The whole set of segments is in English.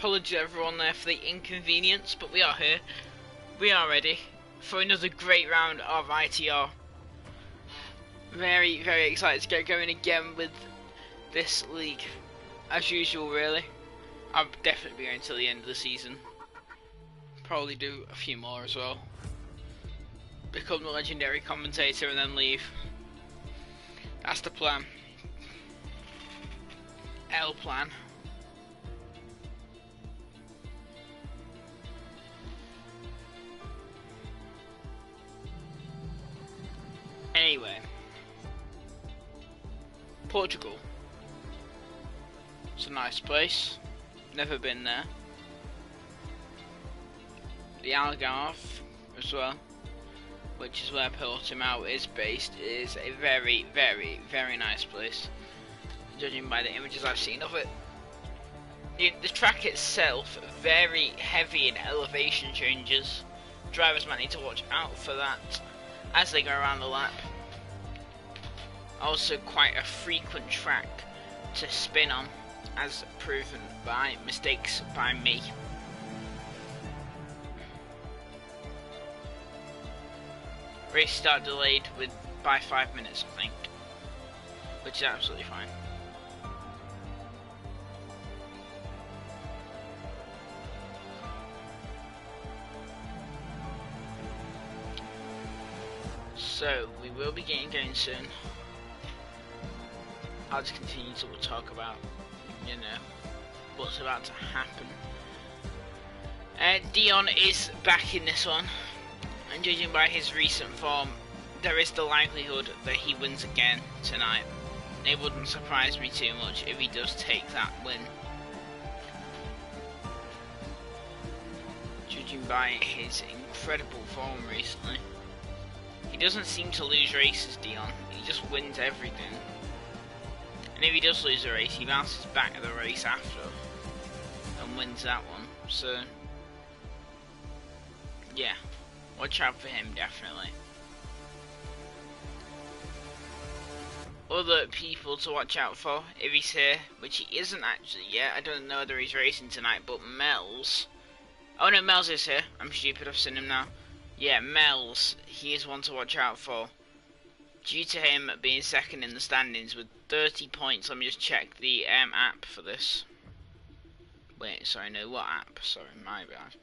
Apologies everyone there for the inconvenience, but we are here. We are ready for another great round of ITR. Very, very excited to get going again with this league. As usual, really. I'll definitely be going until the end of the season. Probably do a few more as well. Become the legendary commentator and then leave. That's the plan. L plan. Anyway, Portugal. It's a nice place. Never been there. The Algarve as well, which is where Portimao is based, is a very, very, very nice place, judging by the images I've seen of it. The track itself, very heavy in elevation changes. Drivers might need to watch out for that as they go around the lap. Also quite a frequent track to spin on, as proven by mistakes by me. Race start delayed by 5 minutes, I think, which is absolutely fine. So we will be getting going soon. I'll just continue to talk about, you know, what's about to happen. Dion is back in this one, and judging by his recent form, there is the likelihood that he wins again tonight. It wouldn't surprise me too much if he does take that win. Judging by his incredible form recently. He doesn't seem to lose races, Dion. He just wins everything. And if he does lose a race, he bounces back at the race after and wins that one. So, yeah, watch out for him, definitely. Other people to watch out for, if he's here, which he isn't actually yet. I don't know whether he's racing tonight, but Mel's. Oh no, Mel's is here. I'm stupid, I've seen him now. Yeah, Mel's, he is one to watch out for. Due to him being second in the standings with 30 points. Let me just check the app for this. Wait, sorry, no, what app? Sorry, my bad.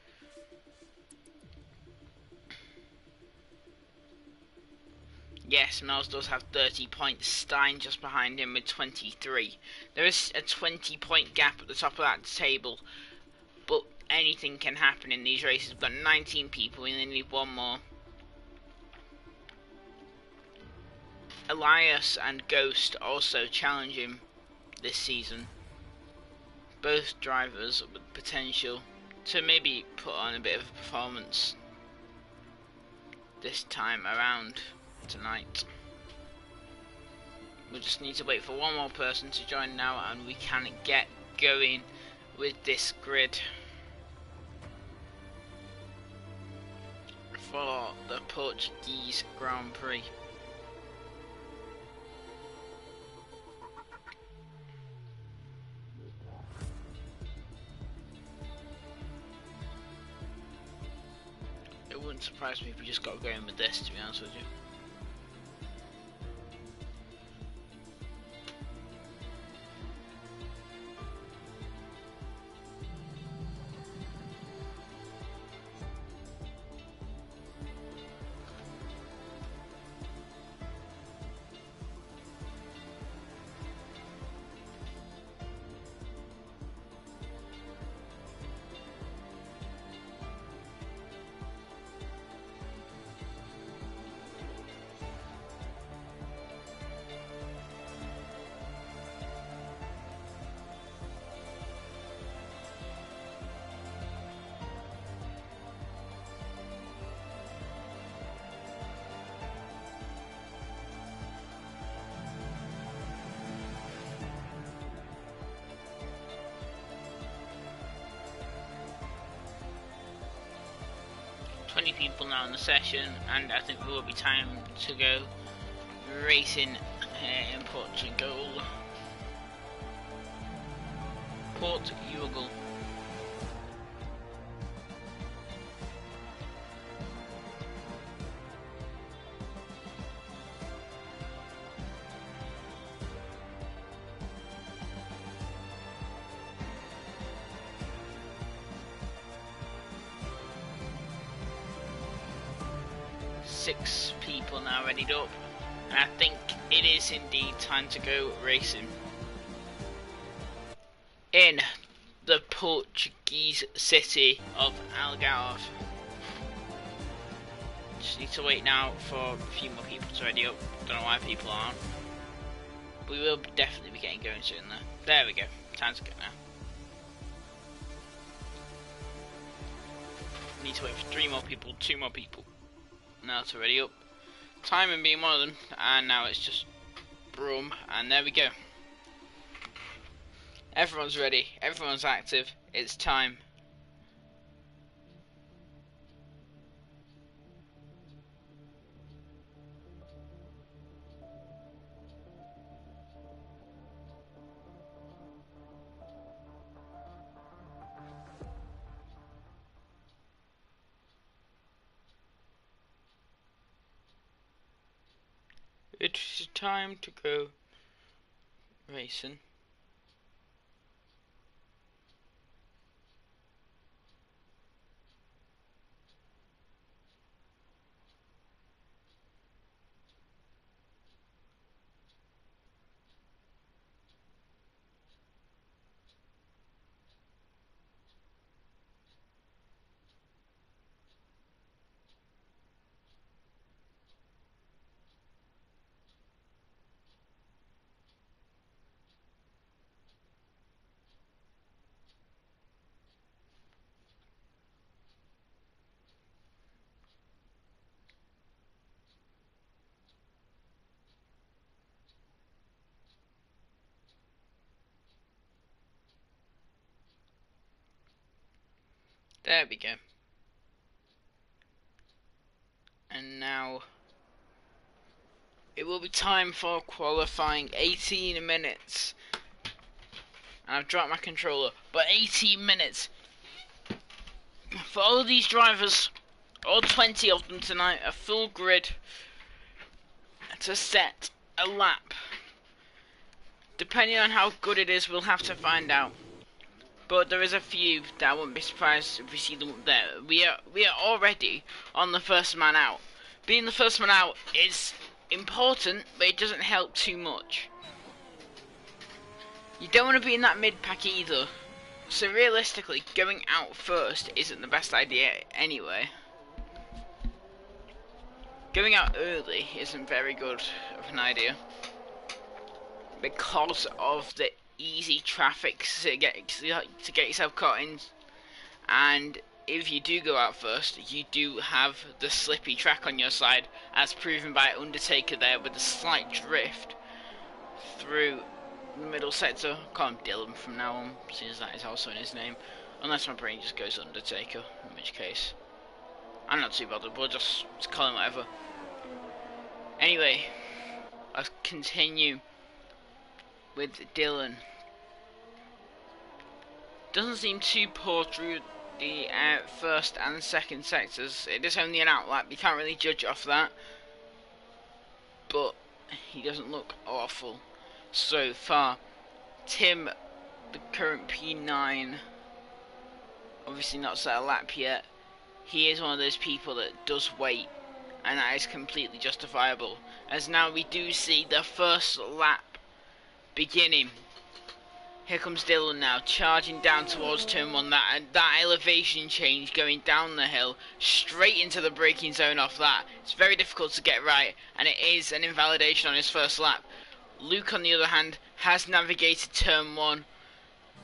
Yes, Mel's does have 30 points. Stein just behind him with 23. There is a 20-point gap at the top of that table, but anything can happen in these races. We've got 19 people, we only need one more. Elias and Ghost also challenge him this season. Both drivers with potential to maybe put on a bit of a performance this time around tonight. We just need to wait for one more person to join now and we can get going with this grid for the Portuguese Grand Prix. It wouldn't surprise me if we just got going with this, to be honest with you. People now in the session, and I think there will be time to go racing in Portugal. Portugal. 6 people now readied up, and I think it is indeed time to go racing. In the Portuguese city of Algarve. Just need to wait now for a few more people to ready up. Don't know why people aren't. We will definitely be getting going soon though. There we go. Time to go now. Need to wait for 3 more people, 2 more people. Now to ready up. Timing being one of them, and now it's just broom, and there we go. Everyone's ready, everyone's active, it's time. It's time to go racing. There we go. And now it will be time for qualifying. 18 minutes. And I've dropped my controller, but 18 minutes for all these drivers, all 20 of them tonight, a full grid to set a lap. Depending on how good it is, we'll have to find out. But there is a few that I wouldn't be surprised if we see them up there. We are already on the first man out. Being the first man out is important, but it doesn't help too much. You don't want to be in that mid-pack either. So realistically, going out first isn't the best idea anyway. Going out early isn't very good of an idea, because of the easy traffic to get yourself caught in. And if you do go out first, you do have the slippy track on your side, as proven by Undertaker there with a slight drift through the middle sector. Call him Dylan from now on, since that is also in his name, unless my brain just goes Undertaker, in which case I'm not too bothered. We'll just call him whatever. Anyway, let's continue with Dylan. Doesn't seem too poor through the first and second sectors. It is only an outlap, you can't really judge off that, but he doesn't look awful so far. Tim, the current P9, obviously not set a lap yet. He is one of those people that does wait, and that is completely justifiable, as now we do see the first lap beginning. Here comes Dylan now, charging down towards turn 1. That elevation change going down the hill, straight into the braking zone off that. It's very difficult to get right, and it is an invalidation on his first lap. Luke, on the other hand, has navigated turn 1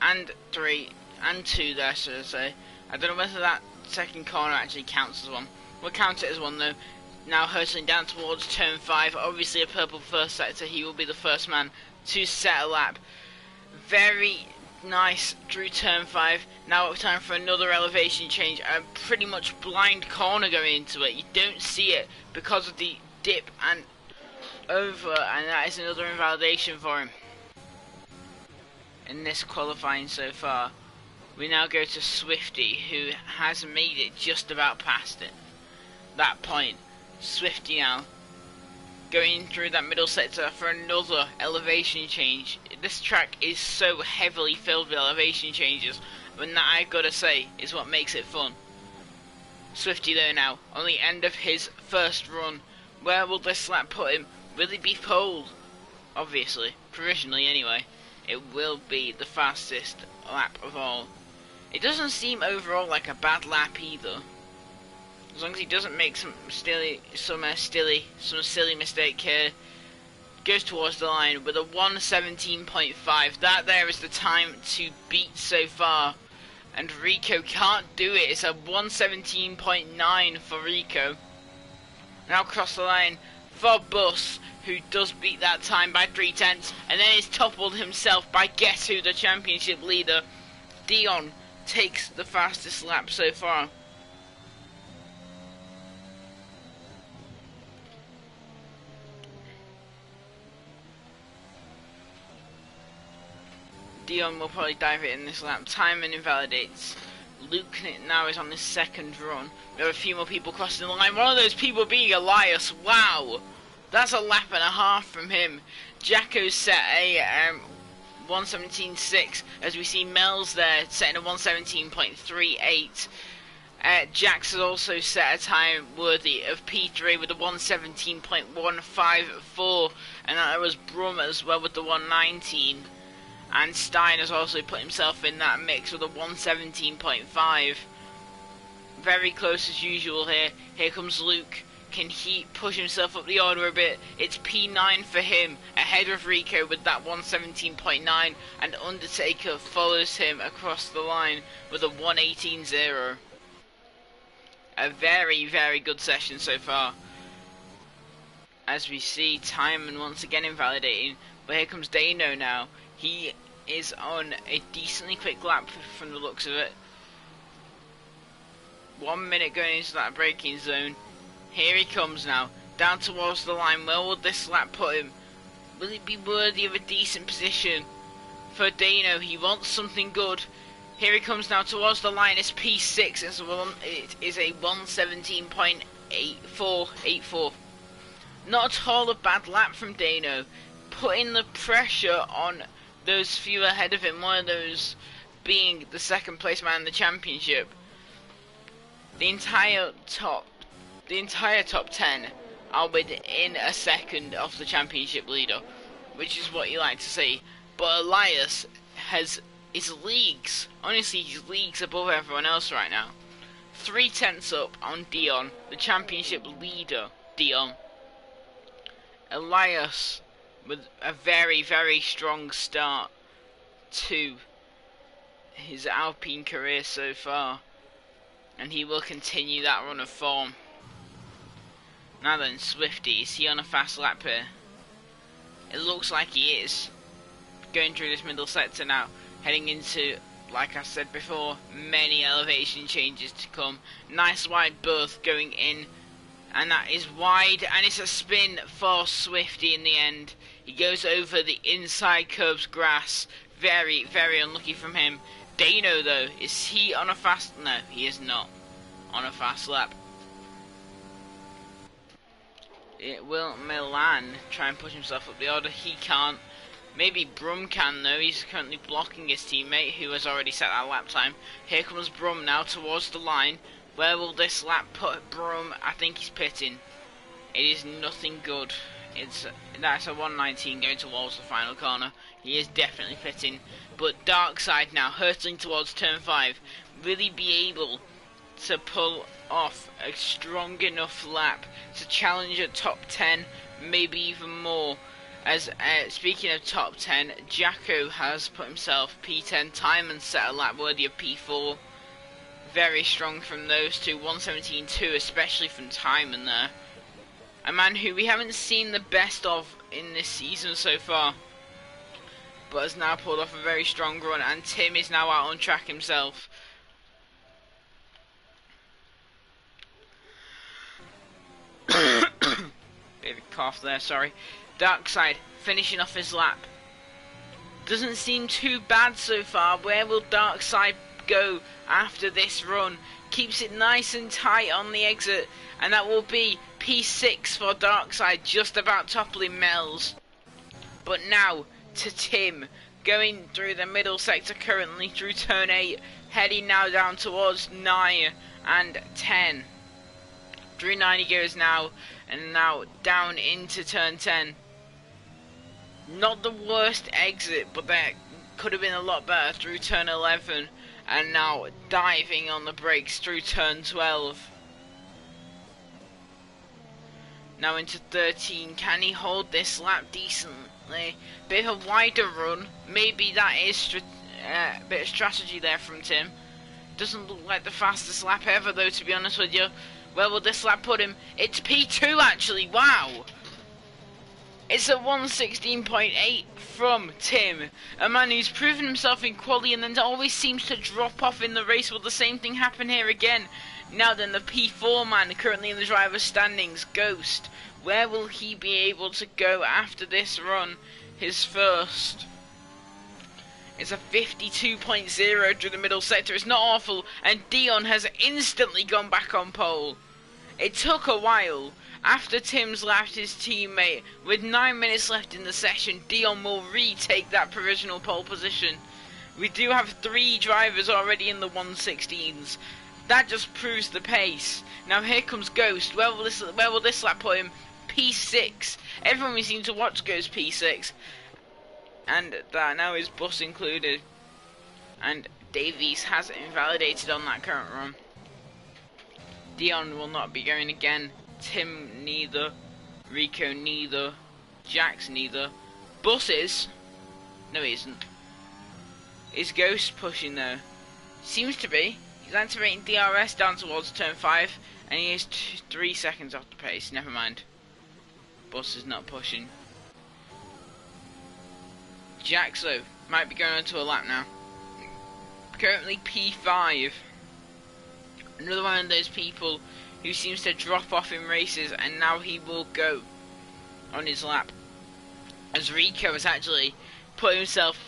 and 3 and 2 there, should I say. I don't know whether that second corner actually counts as one. We'll count it as one though. Now hurtling down towards turn 5, obviously a purple first sector. He will be the first man to set a lap. Very nice through turn 5. Now time for another elevation change. A pretty much blind corner going into it. You don't see it because of the dip and over, and that is another invalidation for him in this qualifying so far. We now go to Swifty, who has made it just about past it. That point, Swifty now going through that middle sector for another elevation change. This track is so heavily filled with elevation changes, and that, I gotta say, is what makes it fun. Swifty there now, on the end of his first run. Where will this lap put him? Will he be pole? Obviously, provisionally anyway, it will be the fastest lap of all. It doesn't seem overall like a bad lap either. As long as he doesn't make some silly mistake here. Goes towards the line with a 1:17.5. That there is the time to beat so far. And Rico can't do it. It's a 1:17.9 for Rico. Now across the line for Bus, who does beat that time by 3/10. And then is toppled himself by guess who, the championship leader. Dion takes the fastest lap so far. Dion will probably dive it in this lap. Timing invalidates. Luke now is on his second run. We have a few more people crossing the line. One of those people being Elias. Wow! That's a lap and a half from him. Jacko's set a 1:17.6, as we see Mel's there setting a 1:17.38. Jax has also set a time worthy of P3 with a 1:17.154, and that was Brum as well with the 1:19. And Stein has also put himself in that mix with a 1:17.5. Very close as usual here. Here comes Luke. Can he push himself up the order a bit? It's P9 for him, ahead of Rico with that 1:17.9, and Undertaker follows him across the line with a 1:18.0. A very, very good session so far. As we see Timon once again invalidating, but here comes Dano now. He is on a decently quick lap from the looks of it. 1 minute going into that braking zone. Here he comes now, down towards the line. Where will this lap put him? Will it be worthy of a decent position? For Dano, he wants something good. Here he comes now towards the line. It's P6. It is a 1:17.84. Not at all a bad lap from Dano. Putting the pressure on those few ahead of him, one of those being the second place man in the championship. The entire top 10 are within a second of the championship leader, which is what you like to see. But Elias has his leagues, honestly, he's leagues above everyone else right now. 3/10 up on Dion, the championship leader, Dion. Elias with a very, very strong start to his Alpine career so far, and he will continue that run of form. Now then, Swifty, is he on a fast lap here? It looks like he is. Going through this middle sector now, heading into, like I said before, many elevation changes to come. Nice wide berth going in, and that is wide, and it's a spin for Swifty in the end. He goes over the inside curbs grass. Very, very unlucky from him. Dano though, is he on a fast? No, he is not on a fast lap. It will Milan try and push himself up the order. He can't. Maybe Brum can though. He's currently blocking his teammate who has already set that lap time. Here comes Brum now towards the line. Where will this lap put Brum? I think he's pitting. It is nothing good. That's a 1:19 going towards the final corner. He is definitely pitting. But Darkside now hurtling towards turn 5. Will he be able to pull off a strong enough lap to challenge a top 10, maybe even more? As speaking of top 10, Jacko has put himself P10 time and set a lap worthy of P4. Very strong from those two. 1:17.2, especially from Timon there. A man who we haven't seen the best of in this season so far, but has now pulled off a very strong run, and Tim is now out on track himself. Bit of a cough there, sorry. Darkside finishing off his lap. Doesn't seem too bad so far. Where will Darkside go after this run? Keeps it nice and tight on the exit, and that will be P6 for Darkside, just about toppling Mel's. But now to Tim, going through the middle sector currently through turn 8, heading now down towards 9 and 10. Through 9 he goes now, and now down into turn 10. Not the worst exit, but that could have been a lot better through turn 11, and now diving on the brakes through turn 12. Now into 13, can he hold this lap decently? Bit of a wider run, maybe that is a bit of strategy there from Tim. Doesn't look like the fastest lap ever though, to be honest with you. Where will this lap put him? It's P2 actually, wow! It's a 1:16.8 from Tim, a man who's proven himself in quali and then always seems to drop off in the race. Will the same thing happen here again? Now then, the P4 man currently in the driver's standings, Ghost. Where will he be able to go after this run? His first. It's a 52.0 through the middle sector. It's not awful, and Dion has instantly gone back on pole. It took a while. After Tim's left his teammate, with 9 minutes left in the session, Dion will retake that provisional pole position. We do have 3 drivers already in the 1:16s. That just proves the pace. Now here comes Ghost. Where will this lap put him? P6. Everyone we seem to watch goes P6. And that now is bus included. And Davies has invalidated on that current run. Dion will not be going again. Tim neither. Rico neither. Jax neither. Buses? No he isn't. Is Ghost pushing though? Seems to be. He's activating DRS down towards turn 5, and he is 3 seconds off the pace. Never mind. Bus is not pushing. Jax though might be going on to a lap now. Currently P5. Another one of those people who seems to drop off in races, and now he will go on his lap. As Rico has actually put himself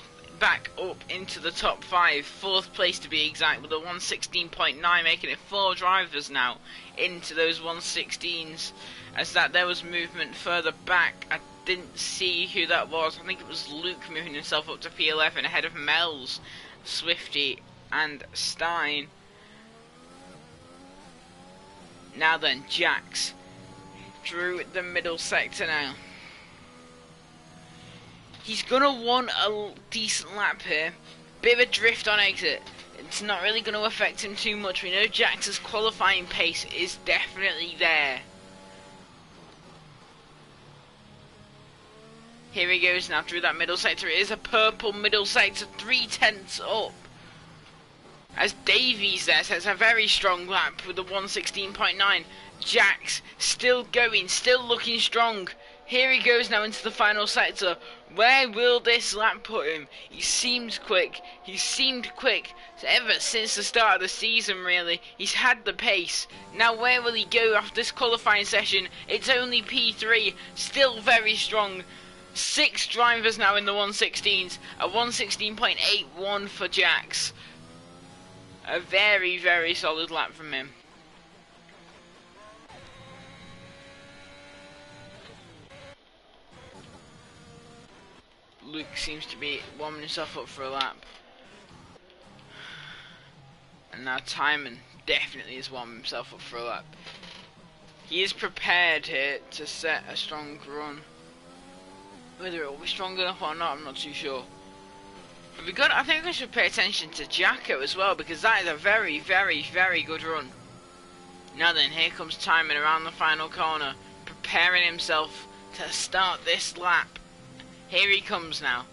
back up into the top 5, 4th place to be exact, with a 1:16.9, making it 4 drivers now into those 1:16s. As that there was movement further back, I didn't see who that was. I think it was Luke moving himself up to P11 ahead of Mel's, Swifty and Stein. Now then, Jax through the middle sector now. He's gonna want a decent lap here. Bit of a drift on exit. It's not really gonna affect him too much. We know Jax's qualifying pace is definitely there. Here he goes now through that middle sector. It is a purple middle sector, 3/10 up. As Davies there says a very strong lap with a 1:16.9. Jax still going, still looking strong. Here he goes now into the final sector. Where will this lap put him? He seemed quick. He seemed quick ever since the start of the season, really. He's had the pace. Now where will he go after this qualifying session? It's only P3. Still very strong. 6 drivers now in the 1:16s. A 1:16.81 for Jax. A very, very solid lap from him. Luke seems to be warming himself up for a lap. And now Timon definitely is warming himself up for a lap. He is prepared here to set a strong run. Whether it will be strong enough or not, I'm not too sure. But I think I should pay attention to Jacko as well, because that is a very, very, very good run. Now then, here comes Timon around the final corner, preparing himself to start this lap. Here he comes now.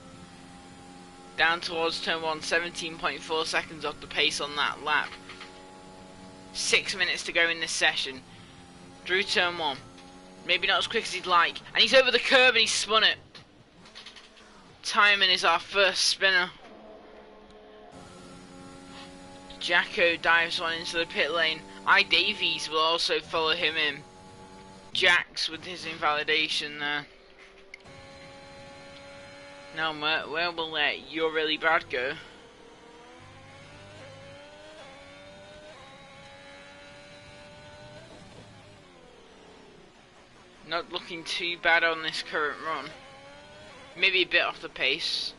Down towards turn 1, 17.4 seconds off the pace on that lap. 6 minutes to go in this session. Through turn 1. Maybe not as quick as he'd like. And he's over the curb and he's spun it. Timon is our first spinner. Jacko dives on into the pit lane. Davies will also follow him in. Jax with his invalidation there. Now where will let You're Really Bad go? Not looking too bad on this current run. Maybe a bit off the pace.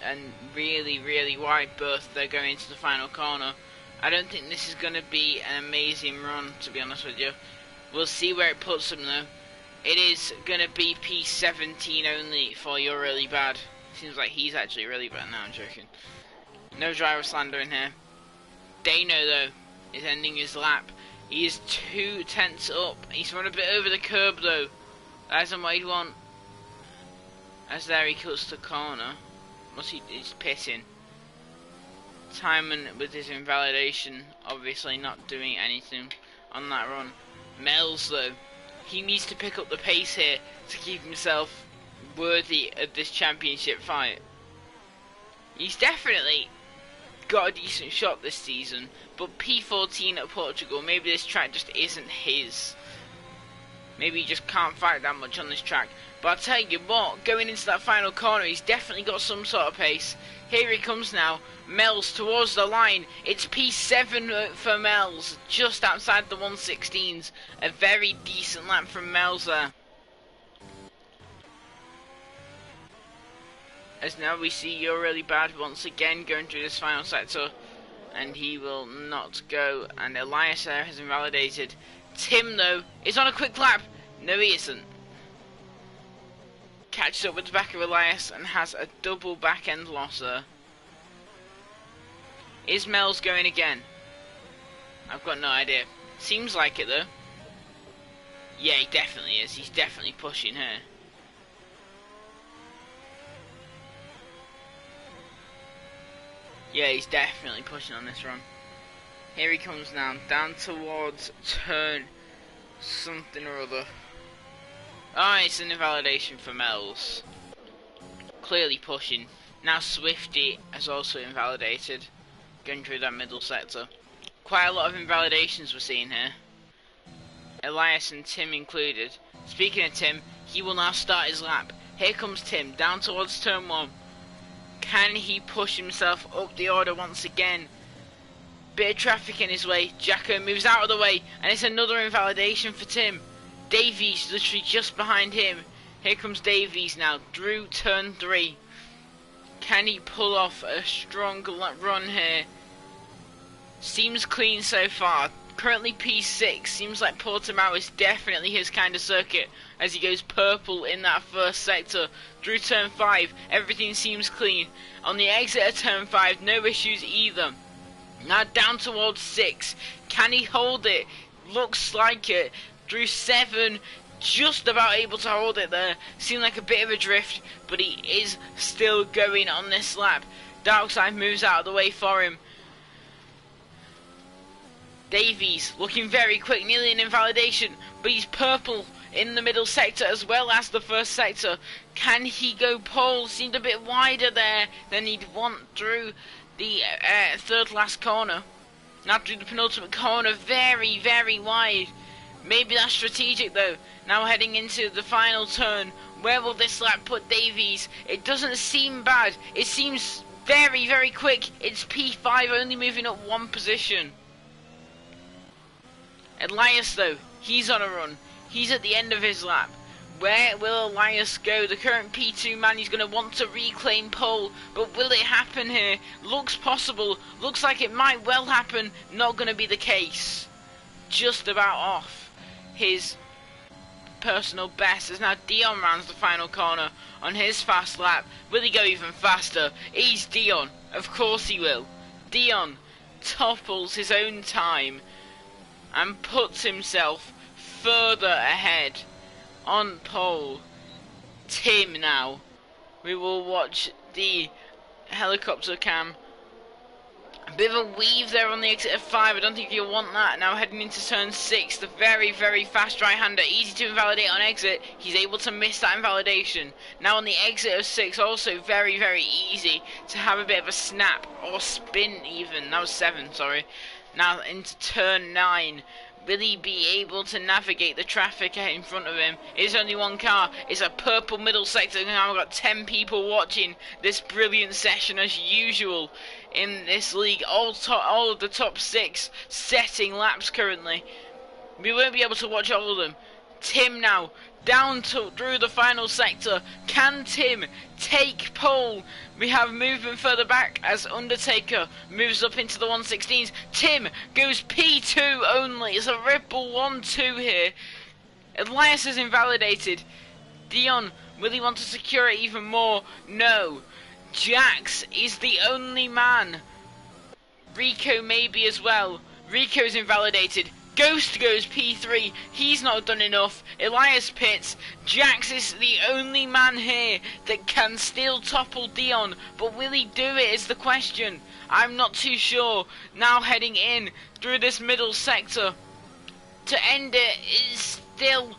and really wide berth. They're going into the final corner. I don't think this is going to be an amazing run, to be honest with you. We'll see where it puts them though. It is going to be P17 only for You're Really Bad. Seems like he's actually really bad now, I'm joking. No driver slander in here. Dano though is ending his lap. He is 2 tenths up. He's run a bit over the curb though. That isn't what he'd want. As there he cuts the corner. He's pitting. Timon with his invalidation, obviously not doing anything on that run. Mel's though, he needs to pick up the pace here to keep himself worthy of this championship fight. He's definitely got a decent shot this season, but P14 at Portugal, maybe this track just isn't his. Maybe he just can't fight that much on this track. But I'll tell you what, going into that final corner, he's definitely got some sort of pace. Here he comes now. Mel's towards the line. It's P7 for Mel's, just outside the 116s. A very decent lap from Mel's there. As now we see You're Really Bad once again going through this final sector. And he will not go. And Elias there has invalidated. Tim though is on a quick lap. No he isn't. Catches up with the back of Elias and has a double back end loss there. Is Mel's going again? I've got no idea. Seems like it though. Yeah, he definitely is. He's definitely pushing her. Yeah, he's definitely pushing on this run. Here he comes now, down towards turn something or other. Oh, it's an invalidation for Mel's. Clearly pushing. Now Swifty has also invalidated. Going through that middle sector. Quite a lot of invalidations we're seeing here. Elias and Tim included. Speaking of Tim, he will now start his lap. Here comes Tim, down towards turn 1. Can he push himself up the order once again? Bit of traffic in his way. Jacko moves out of the way, and it's another invalidation for Tim. Davies literally just behind him. Here comes Davies now. Drew turn 3. Can he pull off a strong run here? Seems clean so far. Currently P6. Seems like Portimao is definitely his kind of circuit as he goes purple in that first sector. Through turn 5, everything seems clean. On the exit of turn 5, no issues either. Now down towards 6. Can he hold it? Looks like it. Through 7, just about able to hold it there. Seemed like a bit of a drift, but he is still going on this lap. Darkside moves out of the way for him. Davies looking very quick, nearly an invalidation, but he's purple in the middle sector as well as the first sector. Can he go pole? Seemed a bit wider there than he'd want through the third last corner. Now through the penultimate corner, very wide. Maybe that's strategic though. Now heading into the final turn. Where will this lap put Davies? It doesn't seem bad. It seems very quick. It's P5 only moving up 1 position. Elias though, he's on a run. He's at the end of his lap. Where will Elias go? The current P2 man, he's going to want to reclaim pole. But will it happen here? Looks possible. Looks like it might well happen. Not going to be the case. Just about off his personal best as now Dion rounds the final corner on his fast lap. Will he go even faster? He's Dion. Of course he will. Dion topples his own time and puts himself further ahead on pole. Tim now. We will watch the helicopter cam. A bit of a weave there on the exit of 5. I don't think you'll want that. Now heading into turn 6. The very fast right-hander. Easy to invalidate on exit. He's able to miss that invalidation. Now on the exit of 6. Also very easy to have a bit of a snap. Or spin even. That was 7, sorry. Now into turn 9. Will he be able to navigate the traffic in front of him? It's only one car. It's a purple middle sector. Now we've got 10 people watching this brilliant session as usual in this league. All of the top 6 setting laps currently. We won't be able to watch all of them. Tim now, down through the final sector. Can Tim take pole? We have movement further back as Undertaker moves up into the 116s. Tim goes P2 only. It's a Red Bull 1-2 here. Elias is invalidated. Dion, will he want to secure it even more? No. Jax is the only man. Rico maybe as well. Rico's invalidated. Ghost goes P3. He's not done enough. Elias pits. Jax is the only man here that can still topple Dion. But will he do it is the question. I'm not too sure. Now heading in through this middle sector. To end it is still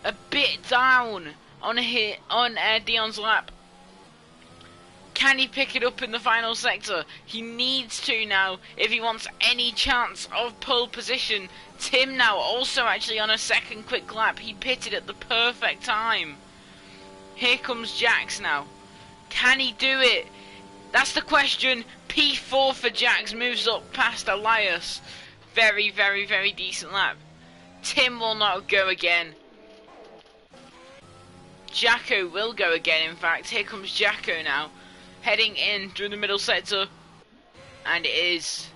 a bit down on Dion's lap. Can he pick it up in the final sector? He needs to now if he wants any chance of pole position. Tim now also actually on a second quick lap. He pitted at the perfect time. Here comes Jax now. Can he do it? That's the question. P4 for Jax, moves up past Elias. Very, very, very decent lap. Tim will not go again. Jacko will go again, in fact. Here comes Jacko now. Heading in through the middle sector. And it is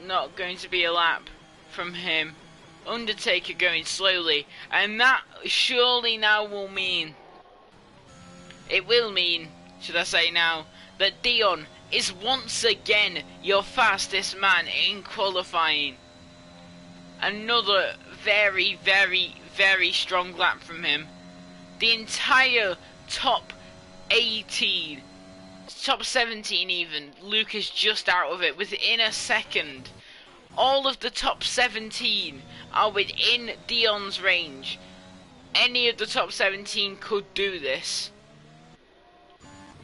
not going to be a lap from him. Undertaker going slowly. And that surely now will mean... It will mean, should I say now, that Dion is once again your fastest man in qualifying. Another very, very, very strong lap from him. The entire top 18, top 17 even, Luke is just out of it within a second. All of the top 17 are within Dion's range. Any of the top 17 could do this.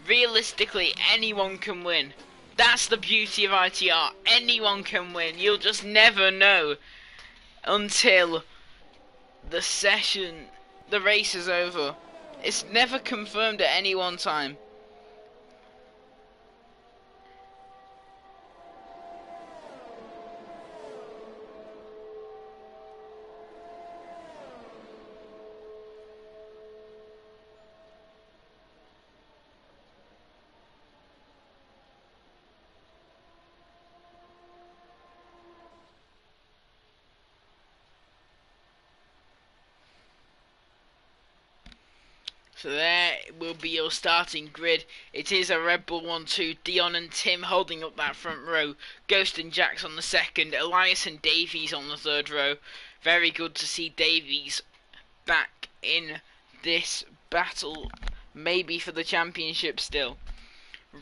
Realistically, anyone can win. That's the beauty of ITR. Anyone can win. You'll just never know until the race is over. It's never confirmed at any one time. So there will be your starting grid. It is a Red Bull 1-2. Dion and Tim holding up that front row. Ghost and Jax on the second. Elias and Davies on the third row. Very good to see Davies back in this battle. Maybe for the championship still.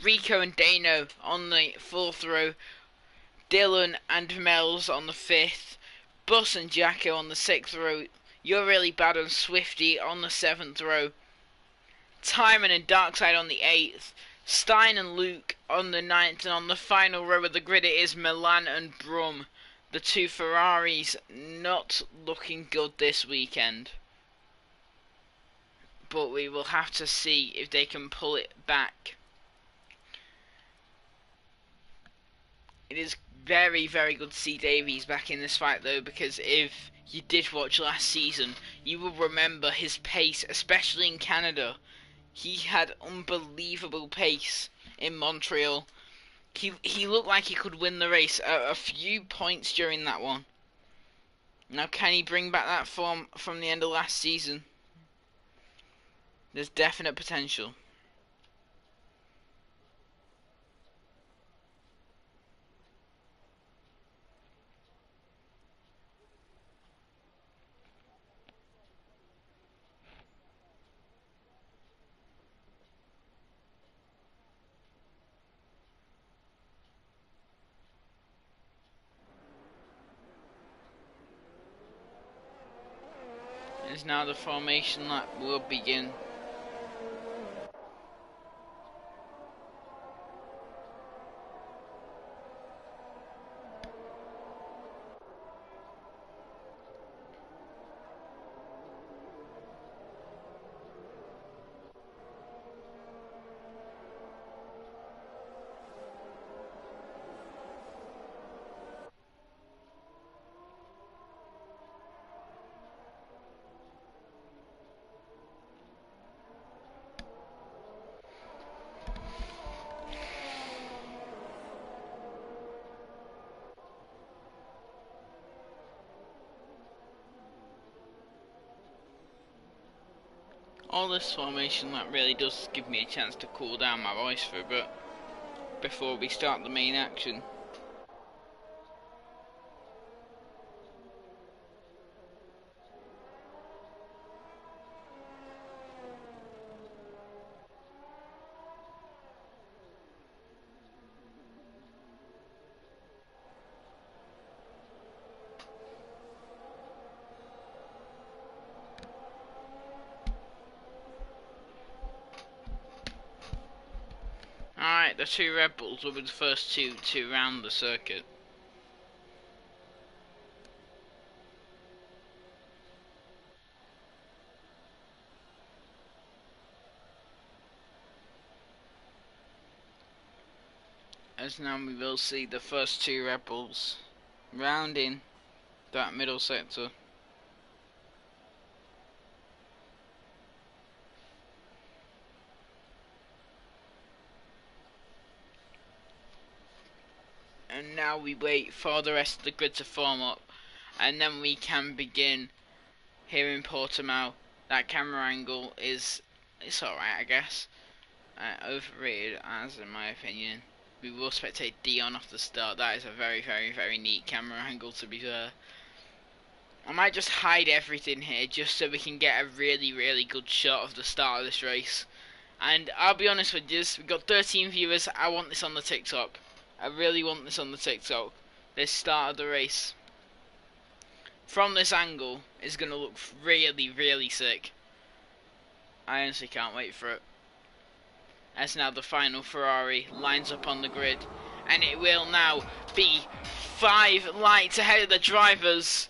Rico and Dano on the fourth row. Dylan and Mel's on the fifth. Bus and Jacko on the sixth row. You're Really Bad and Swifty on the seventh row. Timon and Darkside on the 8th, Stein and Luke on the 9th, and on the final row of the grid it is Milan and Brum. The two Ferraris not looking good this weekend. But we will have to see if they can pull it back. It is very, very good to see Davies back in this fight though, because if you did watch last season, you will remember his pace, especially in Canada. He had unbelievable pace in Montreal. He looked like he could win the race a few points during that one. Now can he bring back that form from the end of last season? There's definite potential. Is now the formation lap will begin. All this formation, that really does give me a chance to cool down my voice for a bit before we start the main action. Alright, the two Red Bulls will be the first two to round the circuit. As now we will see the first two Red Bulls rounding that middle sector. And now we wait for the rest of the grid to form up, and then we can begin here in Portimao. That camera angle it's alright, I guess. Overrated, as in my opinion. We will spectate Dion off the start. That is a very, very, very neat camera angle, to be fair. I might just hide everything here just so we can get a really, really good shot of the start of this race. And I'll be honest with you, we've got 13 viewers. I want this on the TikTok. I really want this on the TikTok. This start of the race from this angle is going to look really, really sick. I honestly can't wait for it. As now the final Ferrari lines up on the grid, and it will now be 5 lights ahead of the drivers.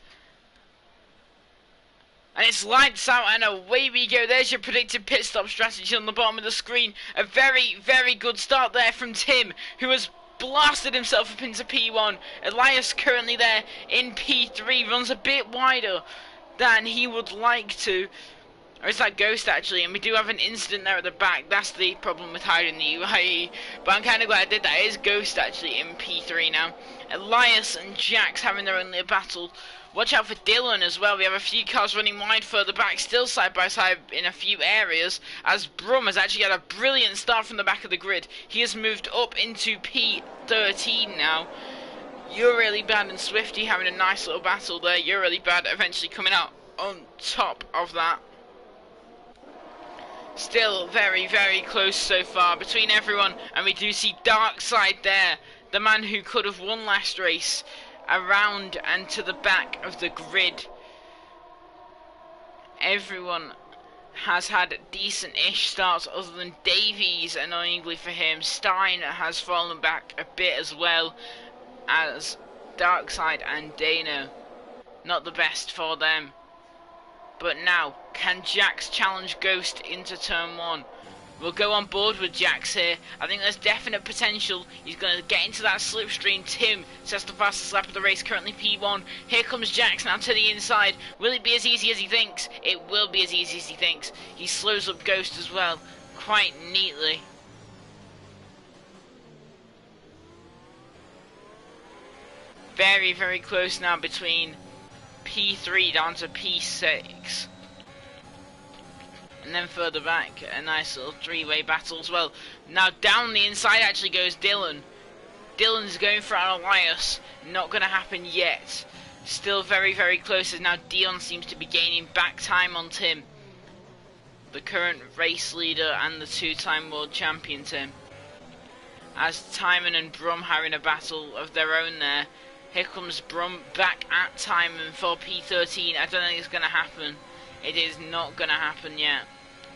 And it's lights out and away we go. There's your predicted pit stop strategy on the bottom of the screen. A very, very good start there from Tim, who has blasted himself up into P1. Elias currently there in P3, runs a bit wider than he would like to. Or is that Ghost actually? And we do have an incident there at the back. That's the problem with hiding the UAE. But I'm kind of glad I did that. It is Ghost actually in P3 now. Elias and Jax having their own little battle. Watch out for Dylan as well. We have a few cars running wide further back, still side by side in a few areas, as Brum has actually had a brilliant start from the back of the grid. He has moved up into P13 now. You're Really Bad and Swifty having a nice little battle there. You're Really Bad eventually coming out on top of that. Still very, very close so far between everyone, and we do see Darkside there, the man who could have won last race, around and to the back of the grid. Everyone has had decent-ish starts other than Davies, annoyingly for him. Stein has fallen back a bit as well as Darkside and Dano. Not the best for them. But now, can Jax challenge Ghost into turn 1? We'll go on board with Jax here. I think there's definite potential. He's going to get into that slipstream. Tim sets the fastest lap of the race, currently P1. Here comes Jax now to the inside. Will it be as easy as he thinks? It will be as easy as he thinks. He slows up Ghost as well, quite neatly. Very, very close now between P3 down to P6. And then further back, a nice little three-way battle as well. Now down the inside actually goes Dylan. Dylan's going for an Elias. Not going to happen yet. Still very, very close as now Dion seems to be gaining back time on Tim. The current race leader and the two-time world champion Tim. As Timon and Brum having a battle of their own there. Here comes Brum back at Timon for P13. I don't think it's going to happen. It is not going to happen yet.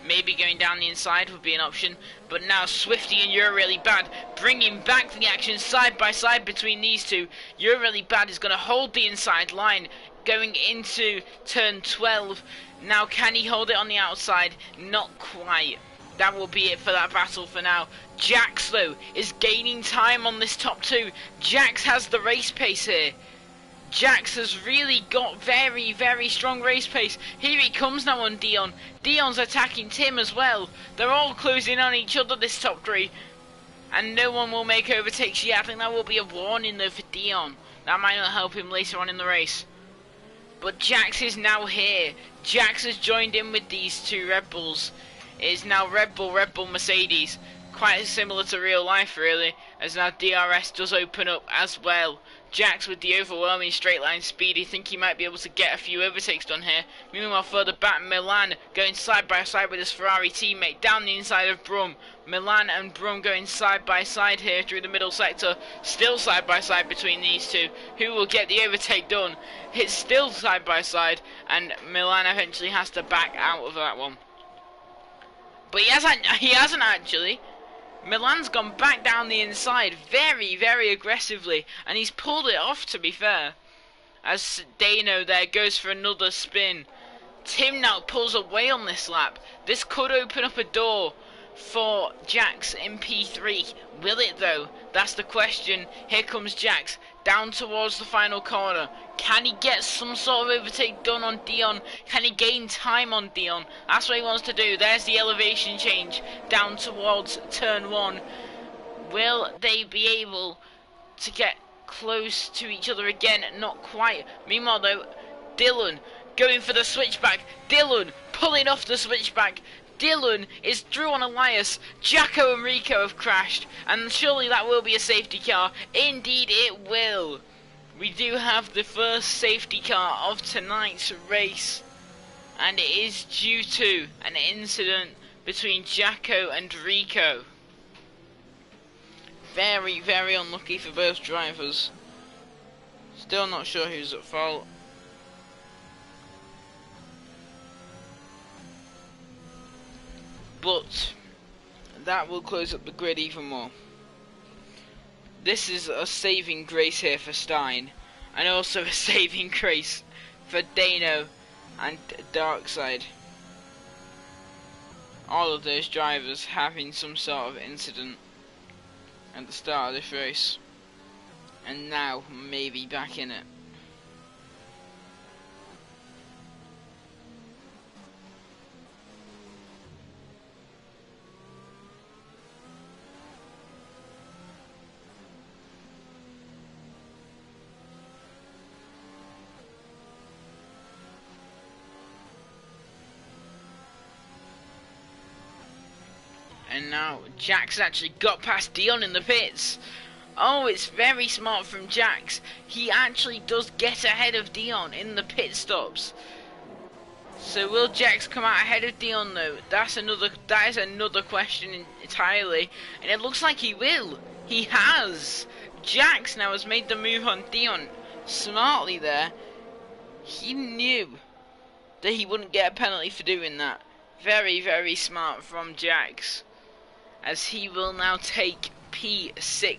Maybe going down the inside would be an option. But now Swifty and You're Really Bad bringing back the action side by side between these two. You're Really Bad is going to hold the inside line going into turn 12. Now can he hold it on the outside? Not quite. That will be it for that battle for now. Jax though is gaining time on this top 2. Jax has the race pace here. Jax has really got very, very strong race pace. Here he comes now on Dion. Dion's attacking Tim as well. They're all closing on each other, this top 3. And no one will make overtakes yet. I think that will be a warning though for Dion. That might not help him later on in the race. But Jax is now here. Jax has joined in with these two Red Bulls. It is now Red Bull, Mercedes. Quite similar to real life, really, as now DRS does open up as well. Jax with the overwhelming straight line speed, you think he might be able to get a few overtakes done here. Meanwhile, further back, Milan going side by side with his Ferrari teammate down the inside of Brum. Milan and Brum going side by side here through the middle sector. Still side by side between these two. Who will get the overtake done? It's still side by side, and Milan eventually has to back out of that one. But he hasn't actually. Milan's gone back down the inside very, very aggressively, and he's pulled it off, to be fair. As Dano there goes for another spin. Tim now pulls away on this lap. This could open up a door for Jax in P3. Will it though? That's the question. Here comes Jax down towards the final corner. Can he get some sort of overtake done on Dion? Can he gain time on Dion? That's what he wants to do. There's the elevation change down towards turn 1. Will they be able to get close to each other again? Not quite. Meanwhile though, Dylan going for the switchback. Dylan pulling off the switchback. Dylan is through on Elias. Jacko and Rico have crashed, and surely that will be a safety car. Indeed it will. We do have the first safety car of tonight's race, and it is due to an incident between Jacko and Rico. Very, very unlucky for both drivers. Still not sure who's at fault. But that will close up the grid even more. This is a saving grace here for Stein, and also a saving grace for Dano and Darkside. All of those drivers having some sort of incident at the start of this race, and now maybe back in it. And now Jax actually got past Dion in the pits. Oh, it's very smart from Jax. He actually does get ahead of Dion in the pit stops. So will Jax come out ahead of Dion though? That is another question entirely. And it looks like he will. He has. Jax now has made the move on Dion. Smartly there. He knew that he wouldn't get a penalty for doing that. Very, very smart from Jax. As he will now take P6,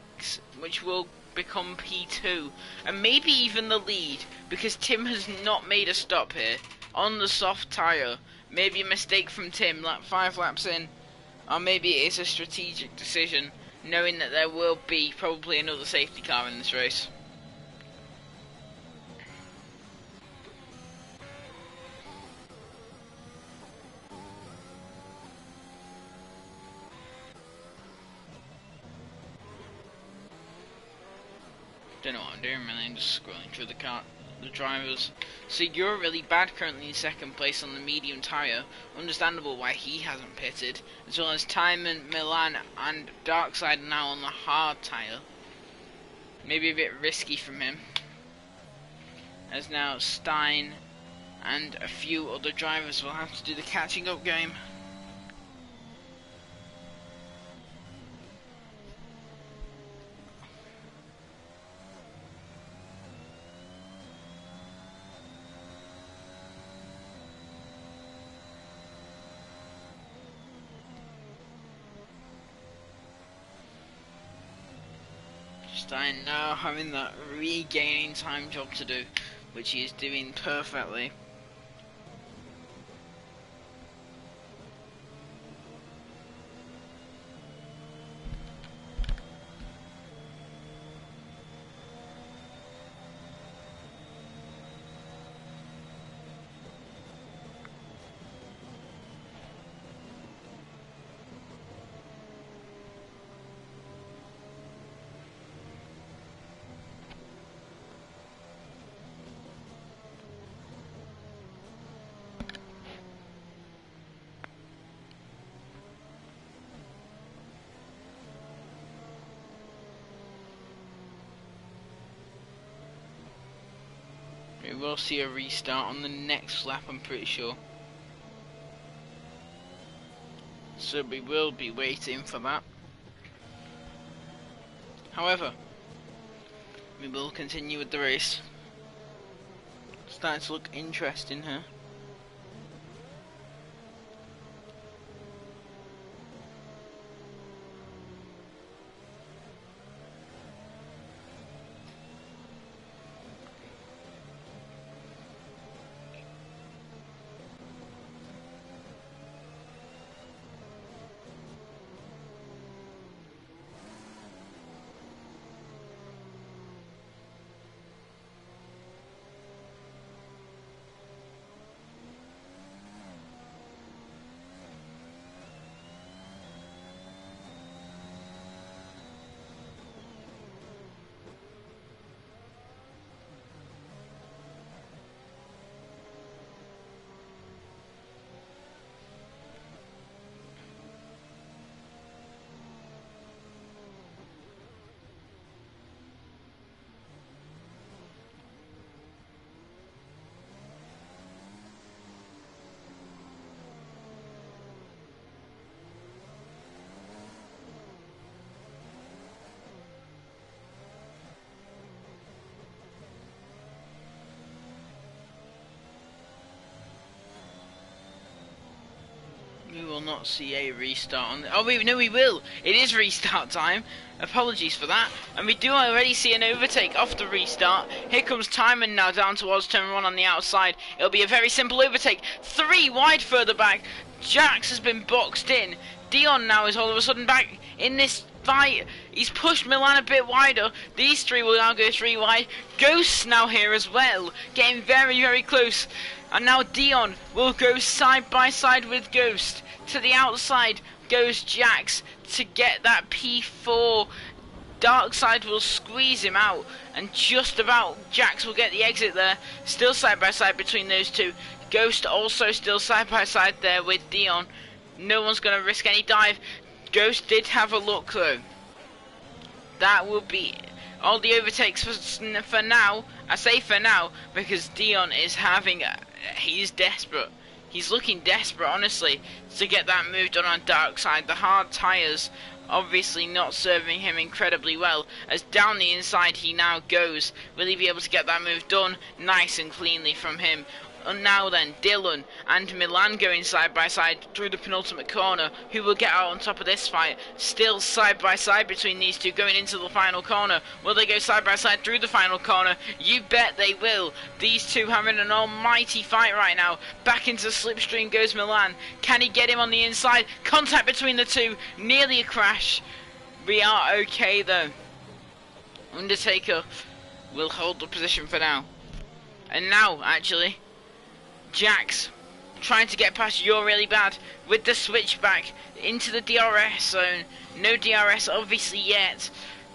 which will become P2, and maybe even the lead, because Tim has not made a stop here on the soft tyre. Maybe a mistake from Tim, like 5 laps in, or maybe it is a strategic decision, knowing that there will be probably another safety car in this race. Don't know what I'm doing really, I'm just scrolling through the drivers. So you're really bad currently in second place on the medium tyre. Understandable why he hasn't pitted. As well as Timon, Milan and Darkside now on the hard tyre. Maybe a bit risky from him. As now Stein and a few other drivers will have to do the catching up game. Stein now having that regaining time job to do, which he is doing perfectly. will see a restart on the next lap, I'm pretty sure. So we will be waiting for that. However, we will continue with the race. Starting to look interesting here. We will not see a restart on the... Oh wait, no we will! It is restart time! Apologies for that. And we do already see an overtake off the restart. Here comes Timon now down towards turn 1 on the outside. It'll be a very simple overtake. 3 wide further back. Jax has been boxed in. Dion now is all of a sudden back in this fight. He's pushed Milan a bit wider. These 3 will now go 3 wide. Ghost's now here as well. Getting very, very close. And now Dion will go side by side with Ghost. To the outside goes Jax to get that P4. Darkside will squeeze him out. And just about Jax will get the exit there. Still side by side between those two. Ghost also still side by side there with Dion. No one's going to risk any dive. Ghost did have a look though. That will be all the overtakes for now. I say for now because Dion is having... he's desperate. He's looking desperate, honestly, to get that move done on Darkside. The hard tyres obviously not serving him incredibly well, as down the inside he now goes. Will he be able to get that move done nice and cleanly from him? And now then, Dylan and Milan going side by side through the penultimate corner. Who will get out on top of this fight? Still side by side between these two going into the final corner. Will they go side by side through the final corner? You bet they will. These two having an almighty fight right now. Back into slipstream goes Milan. Can he get him on the inside? Contact between the two. Nearly a crash. We are okay though. Undertaker will hold the position for now. And now, actually, Jax trying to get past You're Really Bad with the switchback into the DRS zone. No DRS obviously yet.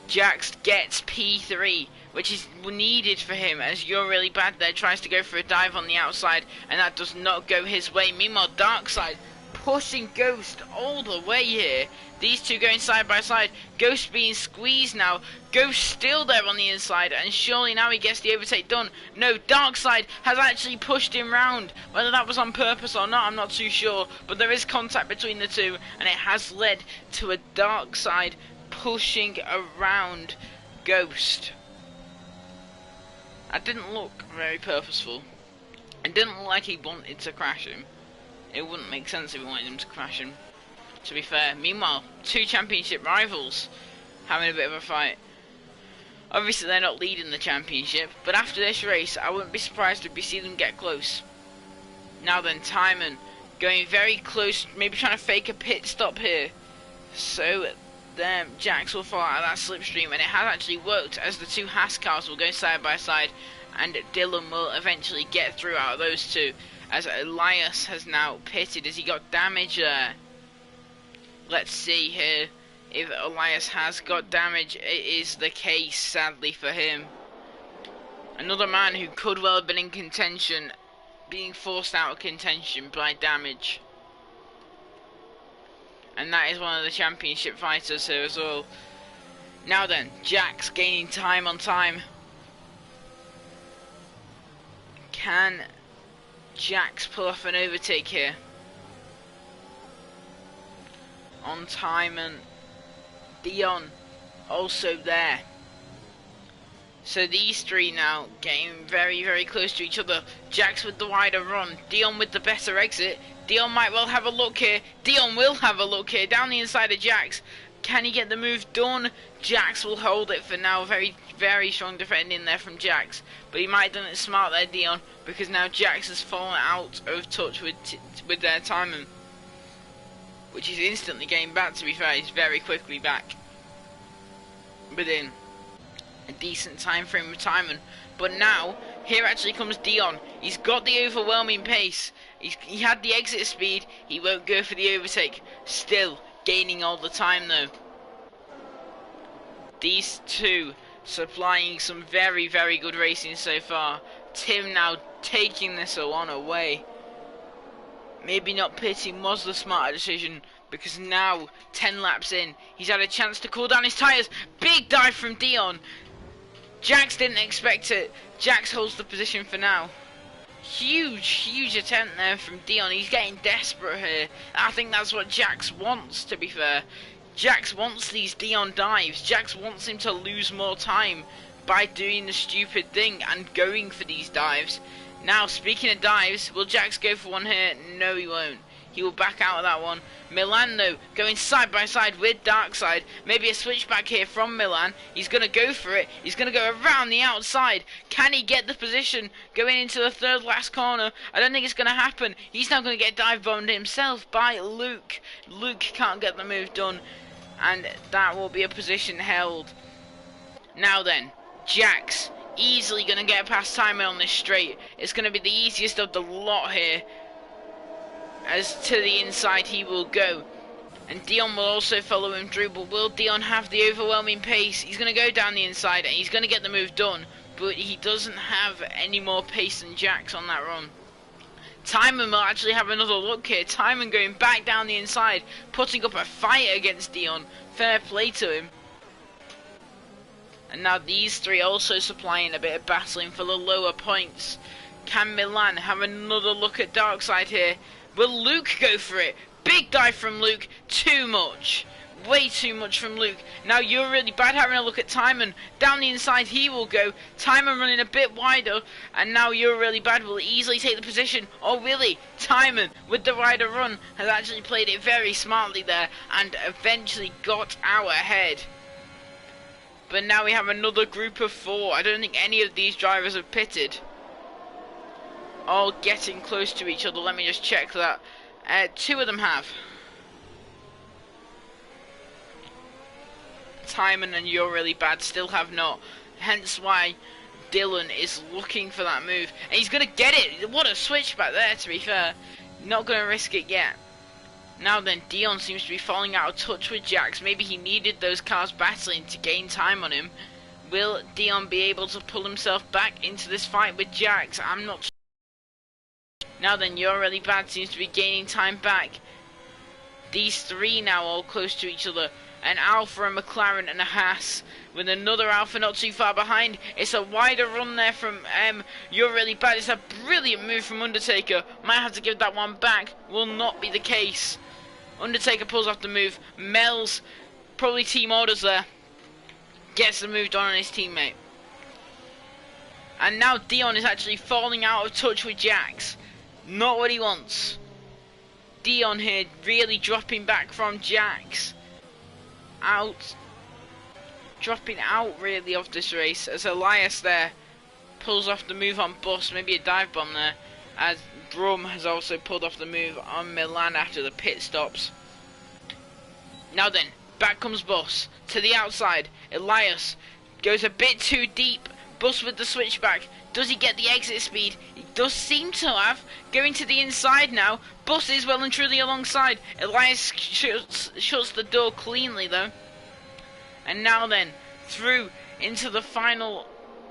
Jax gets P3, which is needed for him, as You're Really Bad there tries to go for a dive on the outside, and that does not go his way. Meanwhile, Darkside pushing Ghost all the way here. These two going side by side. Ghost being squeezed now. Ghost still there on the inside, and surely now he gets the overtake done. No, Darkside has actually pushed him round. Whether that was on purpose or not, I'm not too sure. But there is contact between the two, and it has led to a Darkside pushing around Ghost. That didn't look very purposeful. It didn't look like he wanted to crash him. It wouldn't make sense if he wanted him to crash him, to be fair. Meanwhile, two championship rivals having a bit of a fight. Obviously they're not leading the championship, but after this race I wouldn't be surprised if we see them get close. Now then, Timon going very close, maybe trying to fake a pit stop here, so then Jax will fall out of that slipstream, and it has actually worked, as the two Haas cars will go side by side, and Dylan will eventually get through out of those two, as Elias has now pitted as he got damage there. Let's see here if Elias has got damage. It is the case, sadly for him. Another man who could well have been in contention, being forced out of contention by damage. And that is one of the championship fighters here as well. Now then, Jax gaining time on time. Can Jax pull off an overtake here? On time, and Dion also there. So these three now getting very, very close to each other. Jax with the wider run, Dion with the better exit. Dion might well have a look here. Dion will have a look here, down the inside of Jax. Can he get the move done? Jax will hold it for now. Very, very strong defending there from Jax. But he might have done it smart there, Dion, because now Jax has fallen out of touch with their timing. Which is instantly getting back, to be fair. He's very quickly back. Within a decent time frame of timing. But now, here actually comes Dion. He's got the overwhelming pace. He had the exit speed. He won't go for the overtake. Still gaining all the time though. These two supplying some very, very good racing so far. Tim now taking this one away. Maybe not pitting was the smarter decision, because now 10 laps in, he's had a chance to cool down his tyres. Big dive from Dion. Jax didn't expect it. Jax holds the position for now. Huge attempt there from Dion. He's getting desperate here. I think that's what Jax wants, to be fair. Jax wants these Dion dives. Jax wants him to lose more time by doing the stupid thing and going for these dives. Now, speaking of dives, will Jax go for one here? No, he won't. He will back out of that one. Milan, though, going side by side with Darkside. Maybe a switchback here from Milan. He's going to go for it. He's going to go around the outside. Can he get the position going into the third last corner? I don't think it's going to happen. He's now going to get dive bombed himself by Luke. Luke can't get the move done, and that will be a position held. Now then, Jax easily going to get past Timon on this straight. It's going to be the easiest of the lot here. As to the inside he will go. And Dion will also follow him through. But will Dion have the overwhelming pace? He's going to go down the inside and he's going to get the move done. But he doesn't have any more pace than Jax on that run. Timon will actually have another look here. Timon going back down the inside, putting up a fight against Dion. Fair play to him. And now these three also supplying a bit of battling for the lower points. Can Milan have another look at Darkside here? Will Luke go for it? Big dive from Luke. Too much. Way too much from Luke. Now you're really bad having a look at Timon. Down the inside he will go. Timon running a bit wider. And now you're really bad will easily take the position. Or will he? Timon with the wider run has actually played it very smartly there. And eventually got out ahead. But now we have another group of 4. I don't think any of these drivers have pitted. All getting close to each other. Let me just check that. 2 of them have. Timon and You're Really Bad still have not. Hence why Dylan is looking for that move. And he's going to get it. What a switchback there, to be fair. Not going to risk it yet. Now then, Dion seems to be falling out of touch with Jax. Maybe he needed those cars battling to gain time on him. Will Dion be able to pull himself back into this fight with Jax? I'm not sure. Now then, You're Really Bad seems to be gaining time back. These 3 now all close to each other. An Alpha, a McLaren and a Haas. With another Alpha not too far behind. It's a wider run there from You're Really Bad. It's a brilliant move from Undertaker. Might have to give that one back. Will not be the case. Undertaker pulls off the move. Mel's probably team orders there. Gets the move done on his teammate. And now Dion is actually falling out of touch with Jax. Not what he wants. Dion here really dropping back from Jax. Dropping out really of this race as Elias there pulls off the move on Bus. Maybe a dive bomb there. As Brum has also pulled off the move on Milan after the pit stops. Now then, back comes Bus to the outside. Elias goes a bit too deep. Bus with the switchback. Does he get the exit speed? He does seem to have. Going to the inside now. Bus is well and truly alongside. Elias shuts the door cleanly though. And now then, through into the final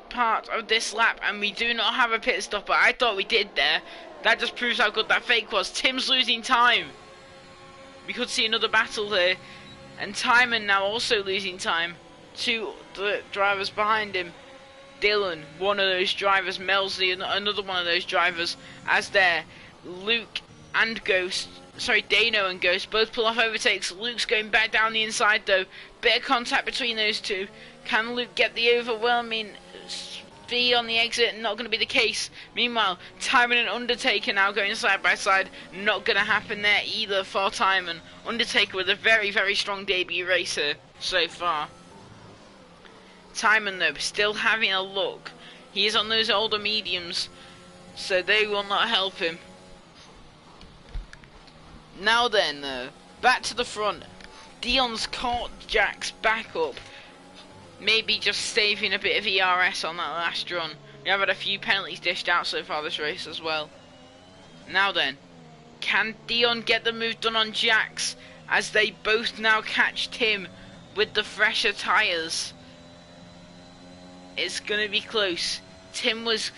part of this lap, and we do not have a pit stopper. I thought we did there. That just proves how good that fake was. Tim's losing time. We could see another battle here. And Timon now also losing time to the drivers behind him. Dylan, one of those drivers, Mel's another one of those drivers, as there, Luke and Ghost, sorry, Dano and Ghost both pull off overtakes. Luke's going back down the inside though, bit of contact between those two. Can Luke get the overwhelming V on the exit? Not going to be the case. Meanwhile, Timon and Undertaker now going side by side, not going to happen there either for Timon. Undertaker with a very, very strong debut racer so far. Timon though, still having a look. He is on those older mediums, so they will not help him. Now then, back to the front. Dion's caught Jack's back up. Maybe just saving a bit of ERS on that last run. We have had a few penalties dished out so far this race as well. Now then, can Dion get the move done on Jax as they both now catch Tim with the fresher tyres? It's gonna be close. Tim's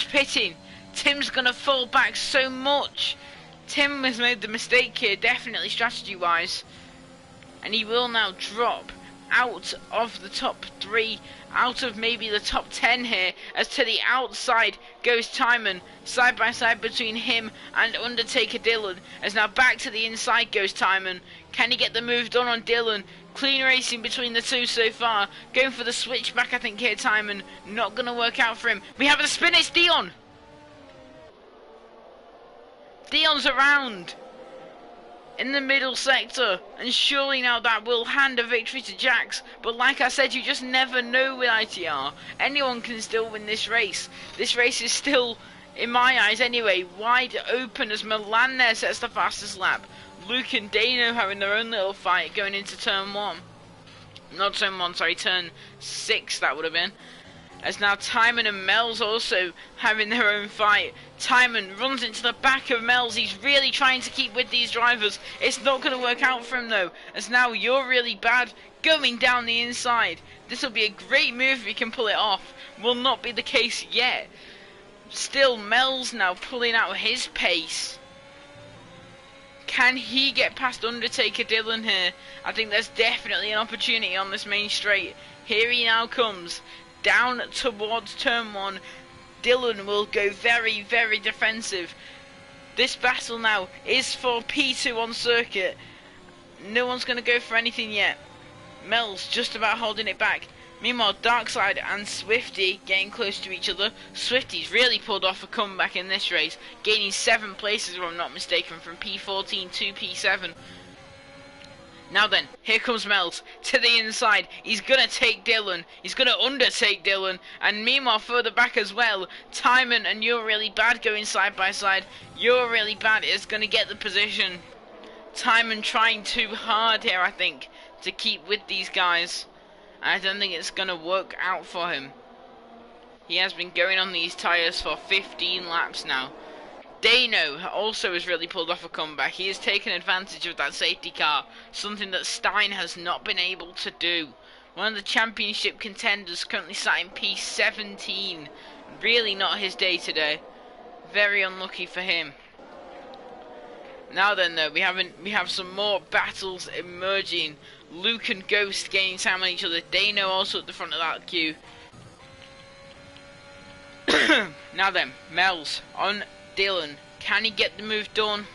pitting. Tim's gonna fall back so much. Tim has made the mistake here, definitely strategy wise, and he will now drop out of the top 3, out of maybe the top 10 here, as to the outside goes Timon, side by side between him and Undertaker Dylan, as now back to the inside goes Timon. Can he get the move done on Dylan? Clean racing between the two so far, going for the switchback I think here Timon, not going to work out for him. We have a spin, it's Dion! Dion's around in the middle sector, and surely now that will hand a victory to Jax. But like I said, you just never know with ITR. Anyone can still win this race. This race is still, in my eyes anyway, wide open as Milan there sets the fastest lap. Luke and Dano having their own little fight going into turn 1. Not turn 1, sorry, turn 6 that would have been. As now Timon and Mel's also having their own fight. Timon runs into the back of Mel's. He's really trying to keep with these drivers. It's not going to work out for him though, as now You're Really Bad going down the inside. This will be a great move if he can pull it off. Will not be the case yet. Still, Mel's now pulling out his pace. Can he get past Undertaker Dylan here? I think there's definitely an opportunity on this main straight. Here he now comes. Down towards turn 1. Dylan will go very, very defensive. This battle now is for P2 on circuit. No one's going to go for anything yet. Mel's just about holding it back. Meanwhile, Darkside and Swifty getting close to each other. Swifty's really pulled off a comeback in this race, gaining 7 places if I'm not mistaken, from P14 to P7. Now then, here comes Mel's to the inside. He's going to take Dylan. He's going to undertake Dylan. And meanwhile, further back as well, Timon and You're Really Bad going side by side. You're Really Bad is going to get the position. Timon trying too hard here, I think, to keep with these guys. I don't think it's going to work out for him. He has been going on these tyres for 15 laps now. Dano also has really pulled off a comeback. He has taken advantage of that safety car, something that Stein has not been able to do. One of the championship contenders currently sat in P17. Really not his day today. Very unlucky for him. Now then though, we have some more battles emerging. Luke and Ghost gaining time on each other. Dano also at the front of that queue. Now then, Mel's on Dylan. Can he get the move done?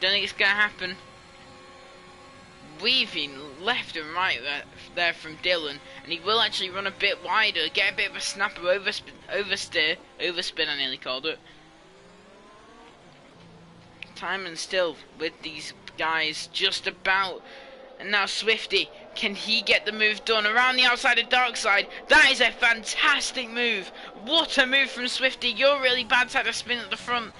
Don't think it's going to happen. Weaving left and right there from Dylan, and he will actually run a bit wider, get a bit of a snapper overspin I nearly called it. Timon still with these guys just about. And now Swifty, can he get the move done around the outside of Darkside? That is a fantastic move. What a move from Swifty. You're Really Bad had a spin at the front.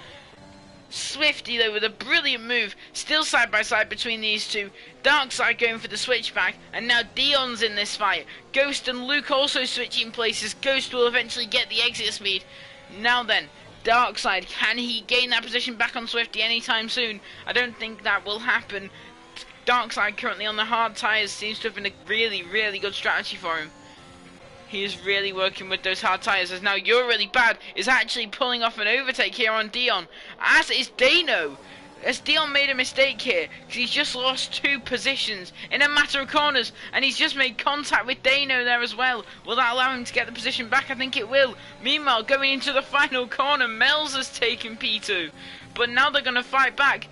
Swifty though with a brilliant move, still side by side between these two. Darkside going for the switchback, and now Dion's in this fight. Ghost and Luke also switching places. Ghost will eventually get the exit speed. Now then, Darkside, can he gain that position back on Swifty anytime soon? I don't think that will happen. Darkside currently on the hard tyres seems to have been a really, really good strategy for him. He is really working with those hard tyres, as now You're Really Bad is actually pulling off an overtake here on Dion, as is Dano. Has Dion made a mistake here? Because he's just lost 2 positions in a matter of corners, and he's just made contact with Dano there as well. Will that allow him to get the position back? I think it will. Meanwhile, going into the final corner, Mel's has taken P2. But now they're going to fight back.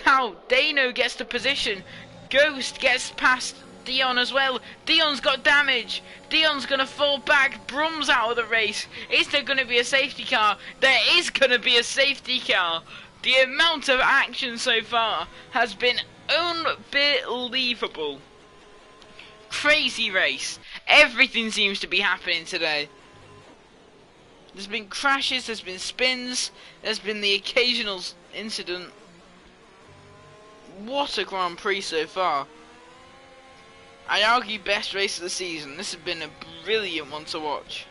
Now, Dano gets the position. Ghost gets past Dion as well. Dion's got damage. Dion's going to fall back. Brum's out of the race. Is there going to be a safety car? There is going to be a safety car. The amount of action so far has been unbelievable. Crazy race. Everything seems to be happening today. There's been crashes, there's been spins, there's been the occasional incident. What a Grand Prix so far. I argue best race of the season. This has been a brilliant one to watch.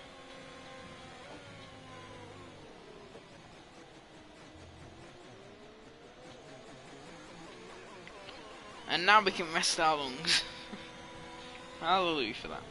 And now we can rest our lungs. Hallelujah for that.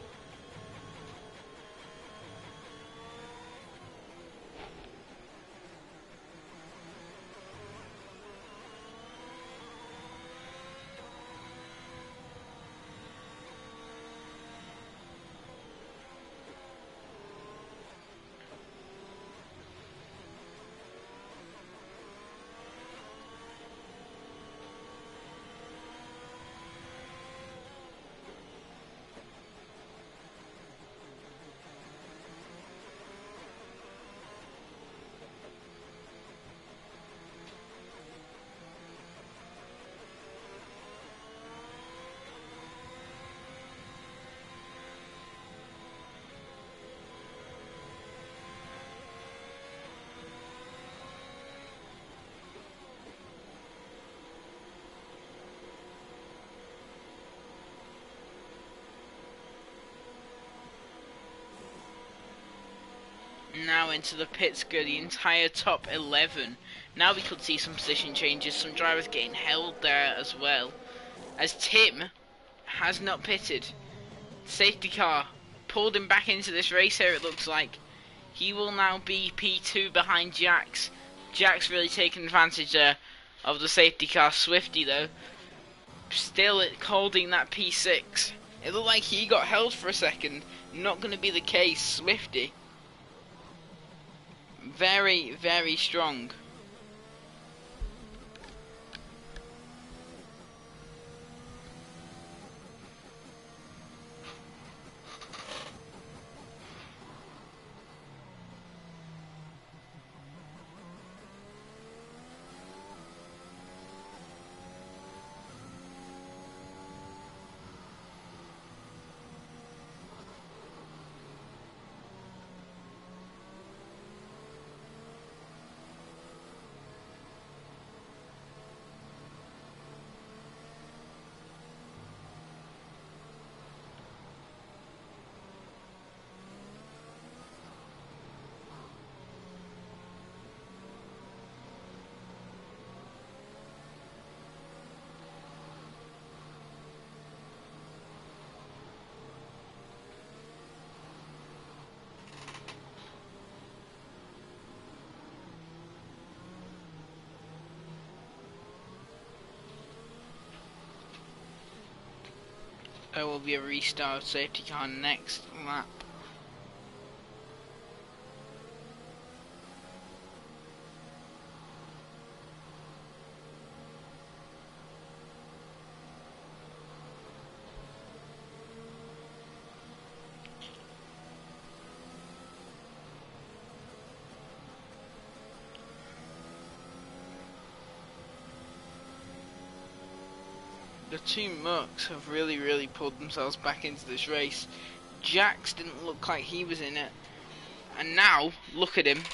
Now into the pits go the entire top 11. Now we could see some position changes, some drivers getting held there as well, as Tim has not pitted. Safety car pulled him back into this race here, it looks like. He will now be P2 behind Jax. Jax really taking advantage there of the safety car. Swifty though, still holding that P6. It looked like he got held for a second. Not going to be the case. Swifty very, very strong. There will be a restart of safety car next lap. The two Mercs have really pulled themselves back into this race. Jax didn't look like he was in it, and now look at him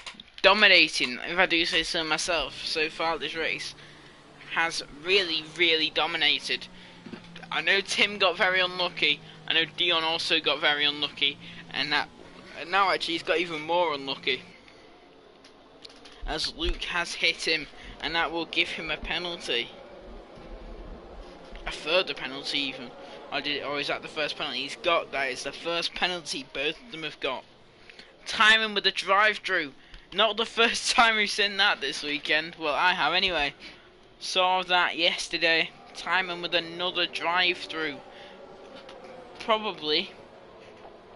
dominating, if I do say so myself. So far this race has really dominated. I know Tim got very unlucky, I know Dion also got very unlucky, and now actually he's got even more unlucky, as Luke has hit him, and that will give him a penalty. A further penalty even. Or is that the first penalty he's got? That is the first penalty both of them have got. Timing with the drive-through. Not the first time we've seen that this weekend. Well, I have anyway. Saw that yesterday. Timing with another drive-through. Probably.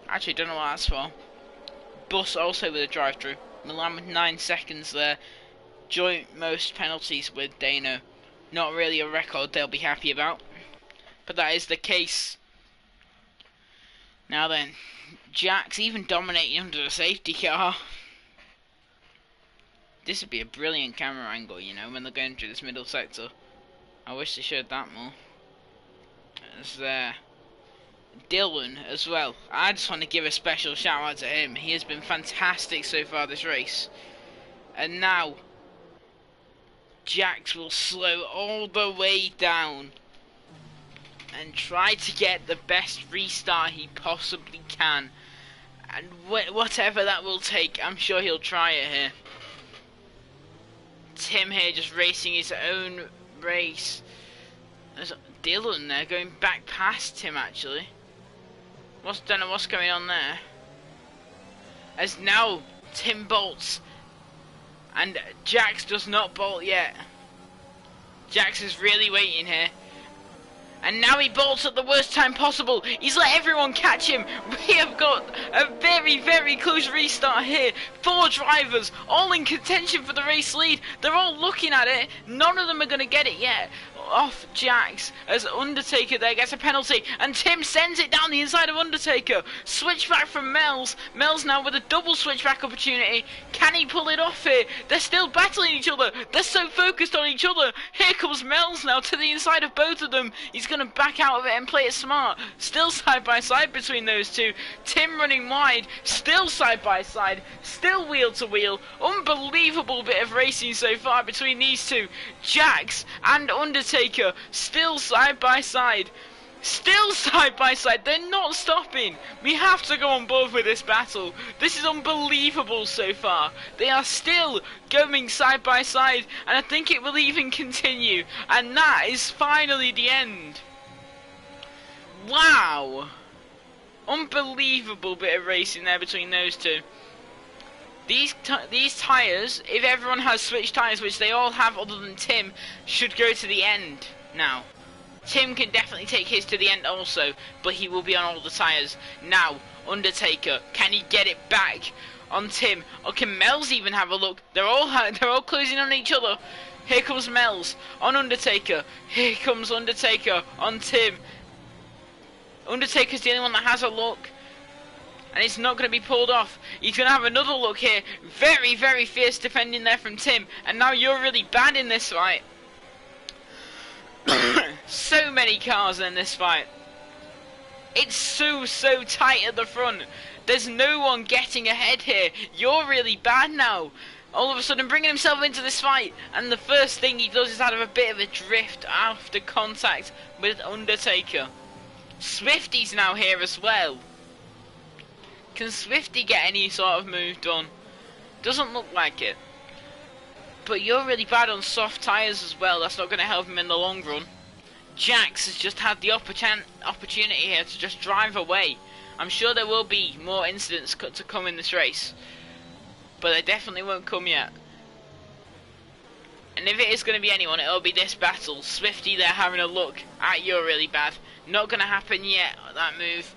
Actually, don't know what that's for. Bus also with a drive-through. Milan with 9 seconds there. Joint most penalties with Dano. Not really a record they'll be happy about, but that is the case. Now then, Jack's even dominating under the safety car. This would be a brilliant camera angle, you know, when they're going through this middle sector. I wish they showed that more. There's Dylan as well. I just want to give a special shout out to him. He has been fantastic so far this race. And now Jax will slow all the way down and try to get the best restart he possibly can. And whatever that will take, I'm sure he'll try it here. Tim here just racing his own race. There's Dylan there going back past Tim actually. Don't know what's going on there. As now Tim bolts and Jax does not bolt yet. Jax is really waiting here. And now he bolts at the worst time possible. He's let everyone catch him. We have got a very, very close restart here. 4 drivers, all in contention for the race lead. They're all looking at it. None of them are going to get it yet. Off Jax as Undertaker there gets a penalty. And Tim sends it down the inside of Undertaker. Switchback from Mel's. Mel's now with a double switchback opportunity. Can he pull it off here? They're still battling each other. They're so focused on each other. Here comes Mel's now to the inside of both of them. He's going to back out of it and play it smart. Still side by side between those two. Tim running wide. Still side by side. Still wheel to wheel. Unbelievable bit of racing so far between these two. Jax and Undertaker still side by side. Still side by side. They're not stopping. We have to go on board with this battle. This is unbelievable so far. They are still going side by side, and I think it will even continue. And that is finally the end. Wow. Unbelievable bit of racing there between those two. These tyres, if everyone has switched tyres, which they all have other than Tim, should go to the end now. Tim can definitely take his to the end also, but he will be on all the tyres. Now, Undertaker, can he get it back on Tim? Or can Mel's even have a look? They're all closing on each other. Here comes Mel's on Undertaker. Here comes Undertaker on Tim. Undertaker's the only one that has a look. And it's not going to be pulled off. He's going to have another look here. Very, very fierce defending there from Tim. And now you're really bad in this fight. So many cars in this fight. It's so tight at the front. There's no one getting ahead here. You're really bad now. All of a sudden bringing himself into this fight. And the first thing he does is out of a bit of a drift after contact with Undertaker. Swifty's now here as well. Can Swifty get any sort of move done? Doesn't look like it. But you're really bad on soft tyres as well. That's not going to help him in the long run. Jax has just had the opportunity here to just drive away. I'm sure there will be more incidents to come in this race. But they definitely won't come yet. And if it is going to be anyone, it'll be this battle. Swifty there having a look at you're really bad. Not going to happen yet, that move.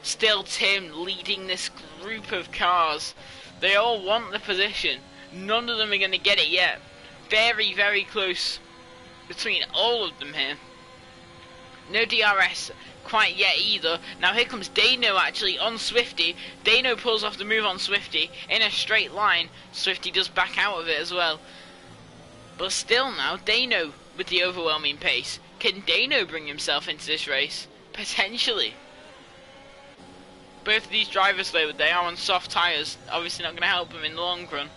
Still Tim leading this group of cars. They all want the position. None of them are going to get it yet. Very, very close between all of them here. No DRS quite yet either. Now here comes Dano actually on Swifty. Dano pulls off the move on Swifty in a straight line. Swifty does back out of it as well. But still now, Dano with the overwhelming pace. Can Dano bring himself into this race? Potentially. Both of these drivers though, they are on soft tyres, obviously not going to help them in the long run.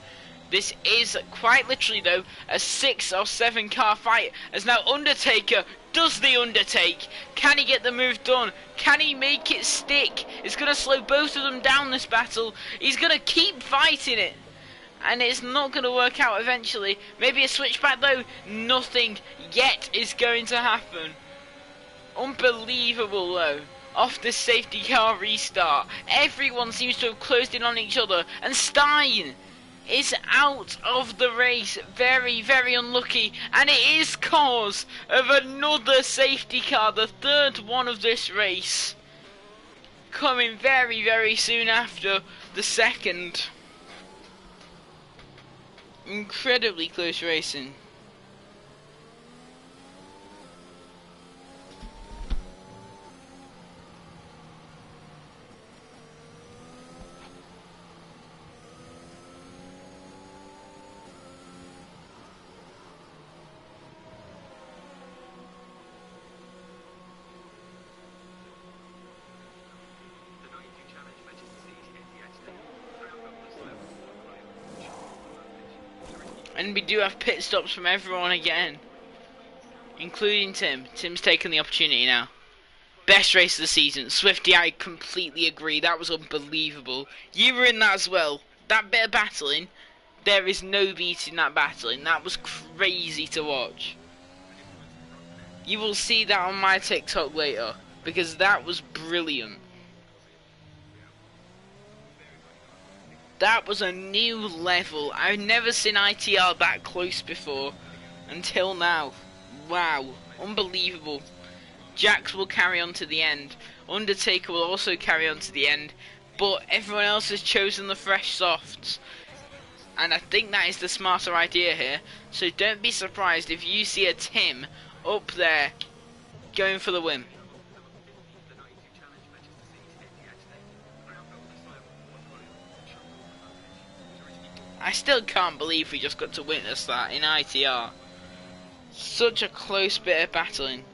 This is quite literally though a 6 or 7 car fight, as now Undertaker does the undertake. Can he get the move done? Can he make it stick? It's going to slow both of them down this battle. He's going to keep fighting it. And it's not going to work out eventually. Maybe a switchback though. Nothing yet is going to happen. Unbelievable though. Off this safety car restart. Everyone seems to have closed in on each other. And Stein is out of the race. Very, very unlucky. And it is cause of another safety car, the third one of this race, coming very, very soon after the second. Incredibly close racing. And we do have pit stops from everyone again, including Tim. Tim's taking the opportunity now. Best race of the season. Swifty, I completely agree. That was unbelievable. You were in that as well. That bit of battling, there is no beating that battling. That was crazy to watch. You will see that on my TikTok later, because that was brilliant. That was a new level. I've never seen ITR that close before until now. Wow, unbelievable. Jax will carry on to the end. Undertaker will also carry on to the end. But everyone else has chosen the fresh softs. And I think that is the smarter idea here. So don't be surprised if you see a Tim up there going for the win. I still can't believe we just got to witness that in ITR. Such a close bit of battling.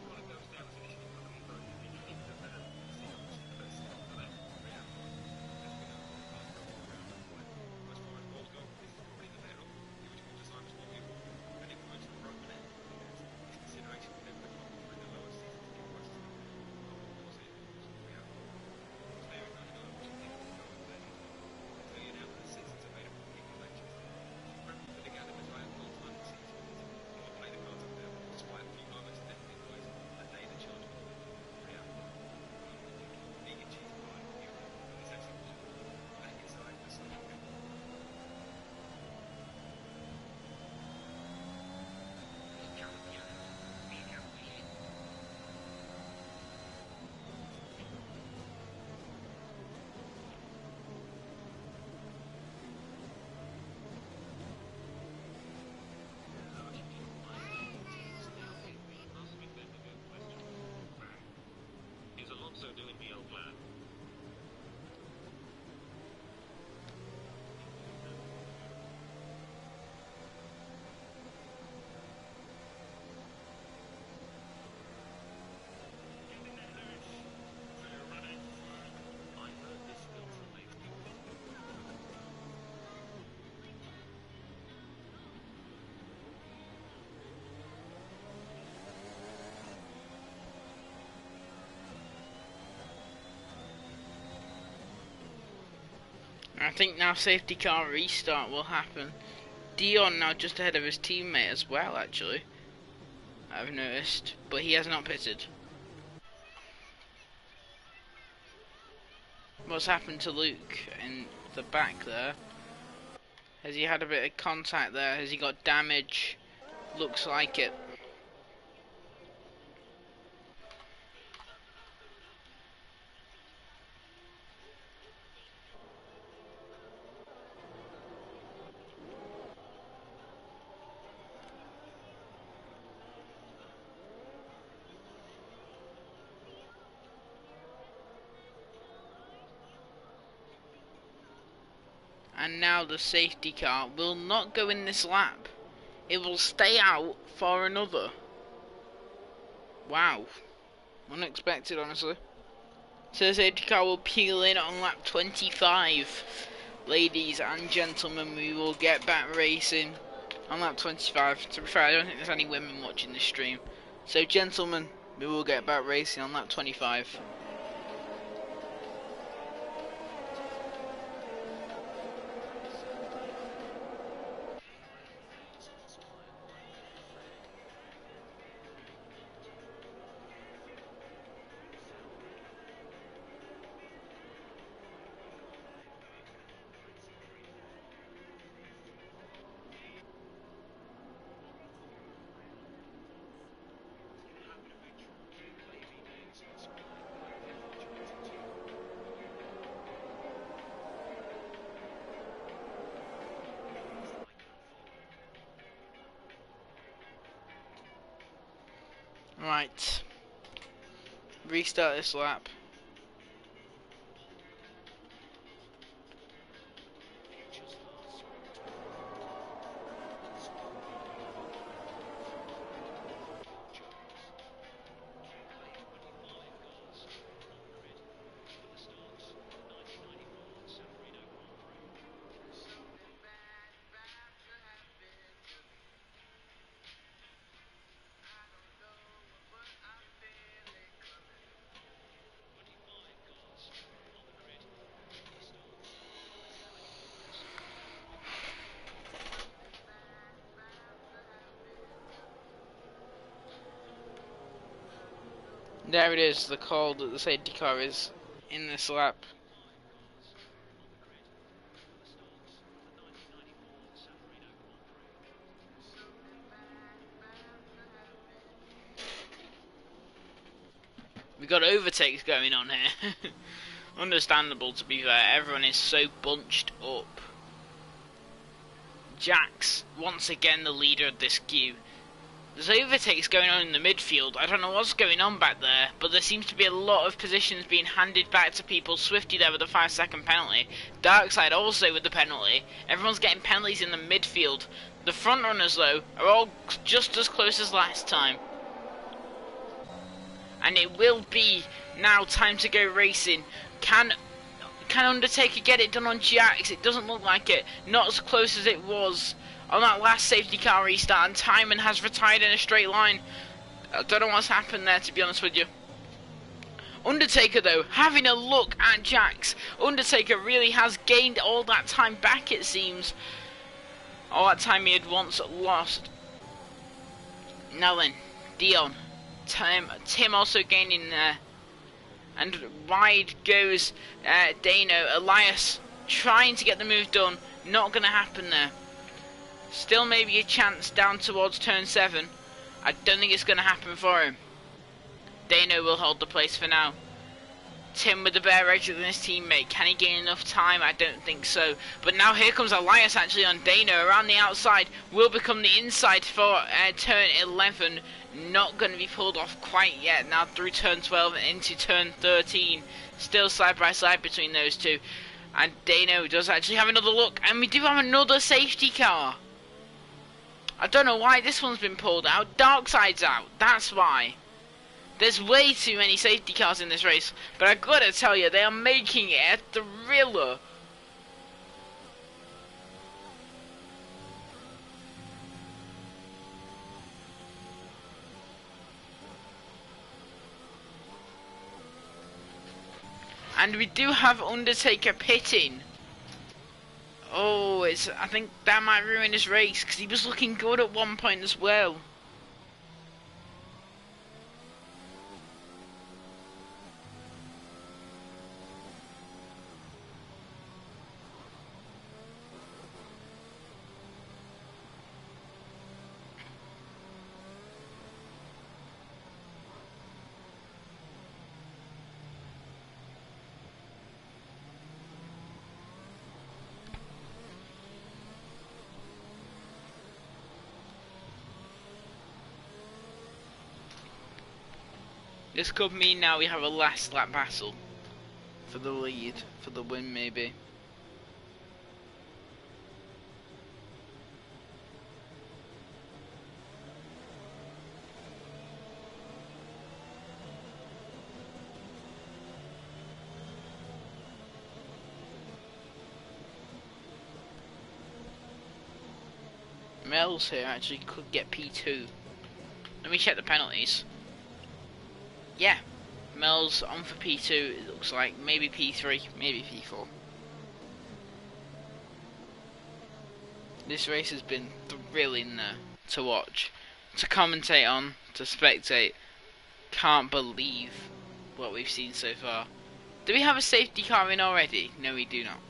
I think now safety car restart will happen. Dion now just ahead of his teammate as well, actually. I've noticed, but he has not pitted. What's happened to Luke in the back there? Has he had a bit of contact there? Has he got damage? Looks like it. And now the safety car will not go in this lap. It will stay out for another. Wow. Unexpected, honestly. So the safety car will peel in on lap 25. Ladies and gentlemen, we will get back racing on lap 25. To be fair, I don't think there's any women watching this stream. So gentlemen, we will get back racing on lap 25. Right. Restart this lap. There it is, the call that the safety car is in this lap. We got overtakes going on here. Understandable, to be fair, everyone is so bunched up. Jax, once again the leader of this queue. There's overtakes going on in the midfield. I don't know what's going on back there, but there seems to be a lot of positions being handed back to people. Swifty there with a 5-second penalty. Darkside also with the penalty. Everyone's getting penalties in the midfield. The front runners, though, are all just as close as last time. And it will be now time to go racing. Can Undertaker get it done on Jax? It doesn't look like it. Not as close as it was on that last safety car restart, and Timon has retired in a straight line. I don't know what's happened there, to be honest with you. Undertaker, though, having a look at Jax. Undertaker really has gained all that time back, it seems. All that time he had once lost. Now then, Dion. Tim also gaining there. And wide goes Dano. Elias trying to get the move done. Not going to happen there. Still maybe a chance down towards turn 7. I don't think it's going to happen for him. Dano will hold the place for now. Tim with the better edge than his teammate. Can he gain enough time? I don't think so. But now here comes Elias actually on Dano. Around the outside. Will become the inside for turn 11. Not going to be pulled off quite yet. Now through turn 12 and into turn 13. Still side by side between those two. And Dano does actually have another look. And we do have another safety car. I don't know why this one's been pulled out. Darkside's out. That's why. There's way too many safety cars in this race. But I've got to tell you, they are making it a thriller. And we do have Undertaker pitting. Oh, I think that might ruin his race, because he was looking good at one point as well. This could mean now we have a last lap battle for the lead, for the win maybe. Mel's here actually could get P2. Let me check the penalties. Yeah, Mel's on for P2, it looks like. Maybe P3, maybe P4. This race has been thrilling to watch, to commentate on, to spectate. Can't believe what we've seen so far. Do we have a safety car in already? No, we do not.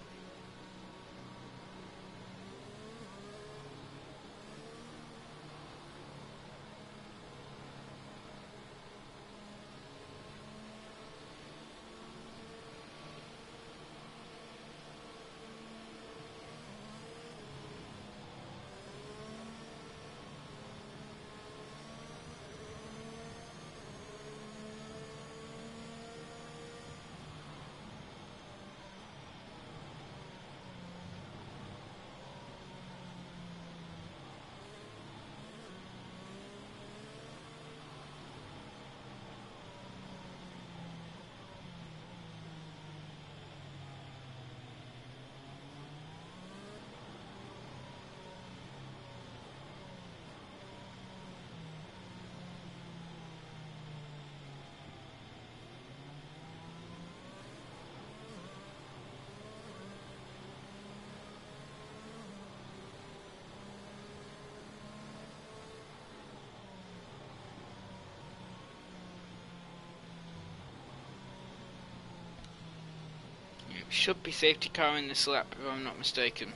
Should be safety car in this lap, if I'm not mistaken.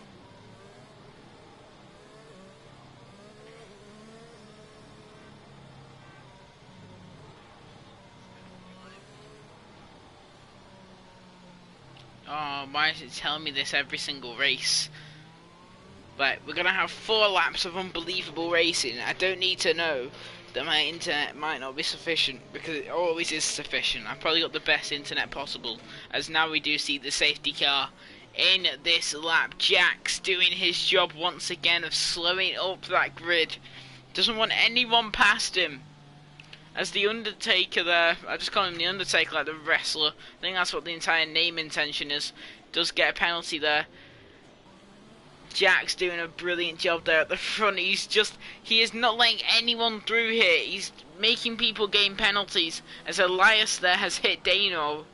Oh, why is it telling me this every single race? Like, we're gonna have 4 laps of unbelievable racing. I don't need to know that my internet might not be sufficient, because it always is sufficient. I've probably got the best internet possible, as now we do see the safety car in this lap. Jack's doing his job once again of slowing up that grid. Doesn't want anyone past him. As the Undertaker there, I just call him the Undertaker, like the wrestler. I think that's what the entire name intention is. Does get a penalty there. Jack's doing a brilliant job there at the front. He is not letting anyone through here. He's making people gain penalties. As Elias there has hit Dano.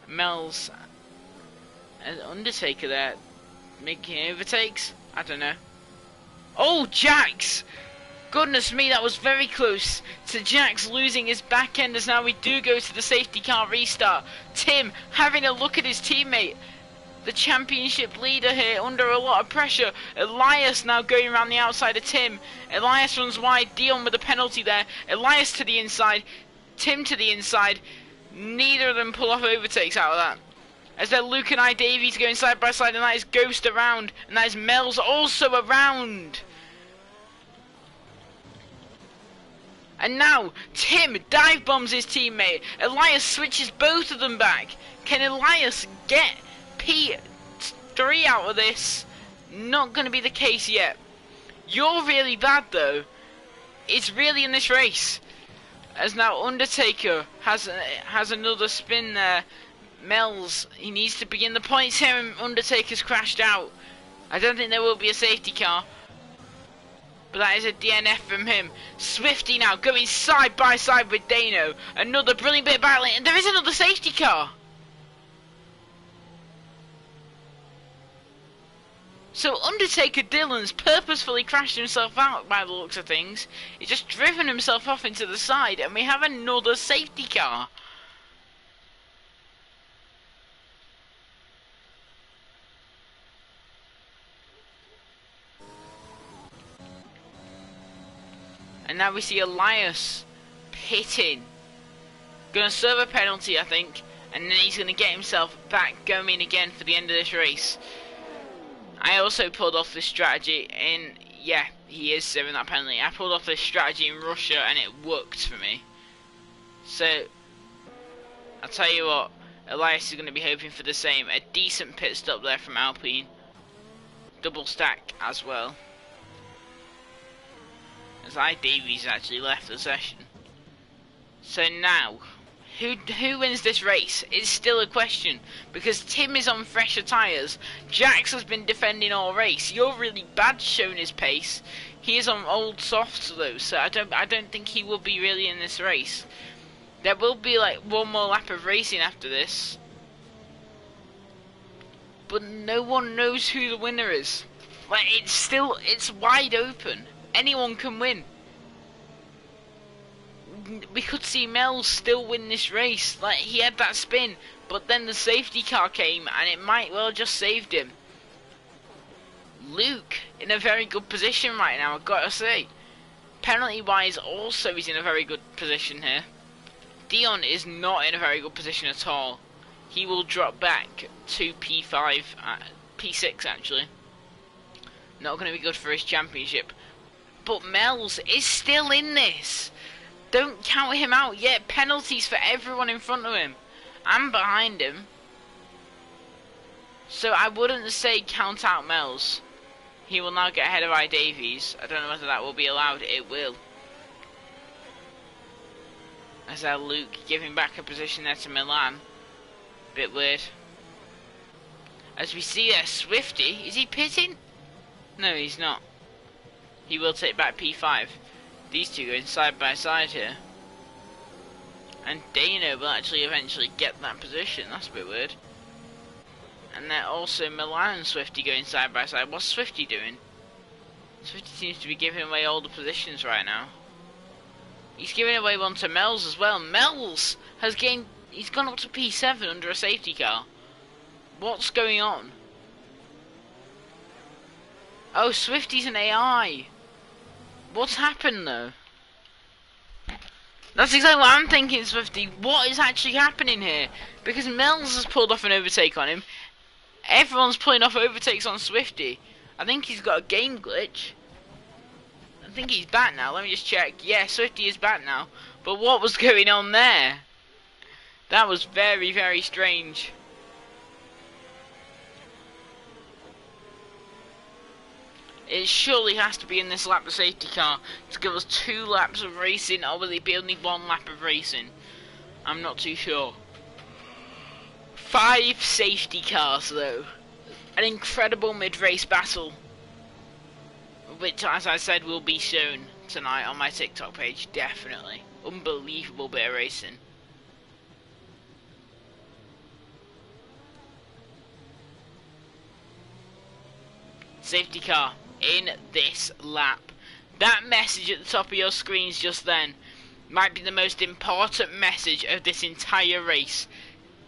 Mel's and Undertaker there making overtakes. I don't know. Oh, Jax! Goodness me, that was very close to Jax losing his back end, as now we do go to the safety car restart. Tim having a look at his teammate, the championship leader here, under a lot of pressure. Elias now going around the outside of Tim. Elias runs wide, Dion with a penalty there. Elias to the inside, Tim to the inside. Neither of them pull off overtakes out of that. As they're Luke and I Davies going side by side, and that is Ghost around, and that is Mel's also around. And now, Tim dive bombs his teammate. Elias switches both of them back. Can Elias get P3 out of this? Not going to be the case yet. You're really bad though. It's really in this race. As now Undertaker has another spin there. Mel's, he needs to begin the points here, and Undertaker's crashed out. I don't think there will be a safety car, but that is a DNF from him. Swifty now going side by side with Dano. Another brilliant bit of battling, and there is another safety car. So Undertaker Dylan's purposefully crashed himself out by the looks of things. He's just driven himself off into the side, and we have another safety car. And now we see Elias pitting. Gonna serve a penalty, I think. And then he's gonna get himself back going again for the end of this race. I also pulled off this strategy in... Yeah, he is serving that penalty. I pulled off this strategy in Russia and it worked for me. So, I'll tell you what. Elias is gonna be hoping for the same. A decent pit stop there from Alpine. Double stack as well. As I Davies actually left the session. So now, who wins this race is still a question, because Tim is on fresher tyres. Jax has been defending all race. You're really bad showing his pace. He is on old softs though, so I don't think he will be really in this race. There will be like one more lap of racing after this, but no one knows who the winner is. Like, it's wide open. Anyone can win. We could see Mel still win this race. Like, he had that spin, but then the safety car came and it might well just saved him. Luke in a very good position right now, I've got to say. Penalty wise also he's in a very good position here. Dion is not in a very good position at all. He will drop back to P5, P6 actually. Not going to be good for his championship. But Mel's is still in this. Don't count him out yet. Penalties for everyone in front of him and behind him. So I wouldn't say count out Mel's. He will now get ahead of I Davies. I don't know whether that will be allowed. It will. As Luke giving back a position there to Milan. Bit weird. As we see there, Swifty. Is he pitting? No, he's not. He will take back P5. These two going side by side here. And Dano will actually eventually get that position. That's a bit weird. And then also Milan and Swifty going side by side. What's Swifty doing? Swifty seems to be giving away all the positions right now. He's giving away one to Mel's as well. Mel's has gained He's gone up to P7 under a safety car. What's going on? Oh, Swifty's an AI. What's happened though? That's exactly what I'm thinking, Swifty. What is actually happening here? Because Mills has pulled off an overtake on him. Everyone's pulling off overtakes on Swifty. I think he's got a game glitch. I think he's back now. Let me just check. Yeah, Swifty is back now. But what was going on there? That was very, very strange. It surely has to be in this lap, the safety car, to give us 2 laps of racing, or will it be only 1 lap of racing? I'm not too sure. 5 safety cars though. An incredible mid-race battle, which, as I said, will be shown tonight on my TikTok page, definitely. Unbelievable bit of racing. Safety car in this lap. That message at the top of your screens just then might be the most important message of this entire race.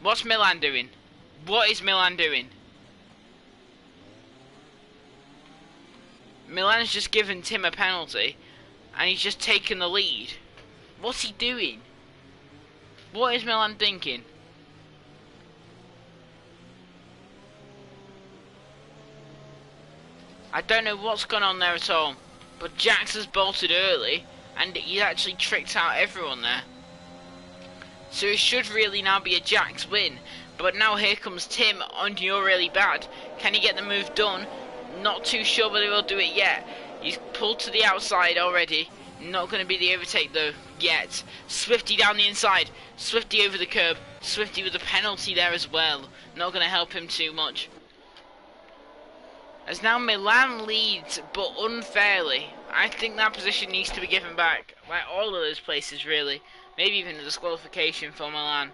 What's Milan doing? What is Milan doing? Milan's just given Tim a penalty and he's just taken the lead. What's he doing? What is Milan thinking? I don't know what's gone on there at all, but Jax has bolted early and he actually tricked out everyone there. So it should really now be a Jax win, but now here comes Tim on You're Really Bad. Can he get the move done? Not too sure whether he'll do it yet. He's pulled to the outside already. Not going to be the overtake though yet. Swifty down the inside. Swifty over the curb. Swifty with a penalty there as well. Not going to help him too much. As now Milan leads, but unfairly. I think that position needs to be given back. Like all of those places really. Maybe even a disqualification for Milan.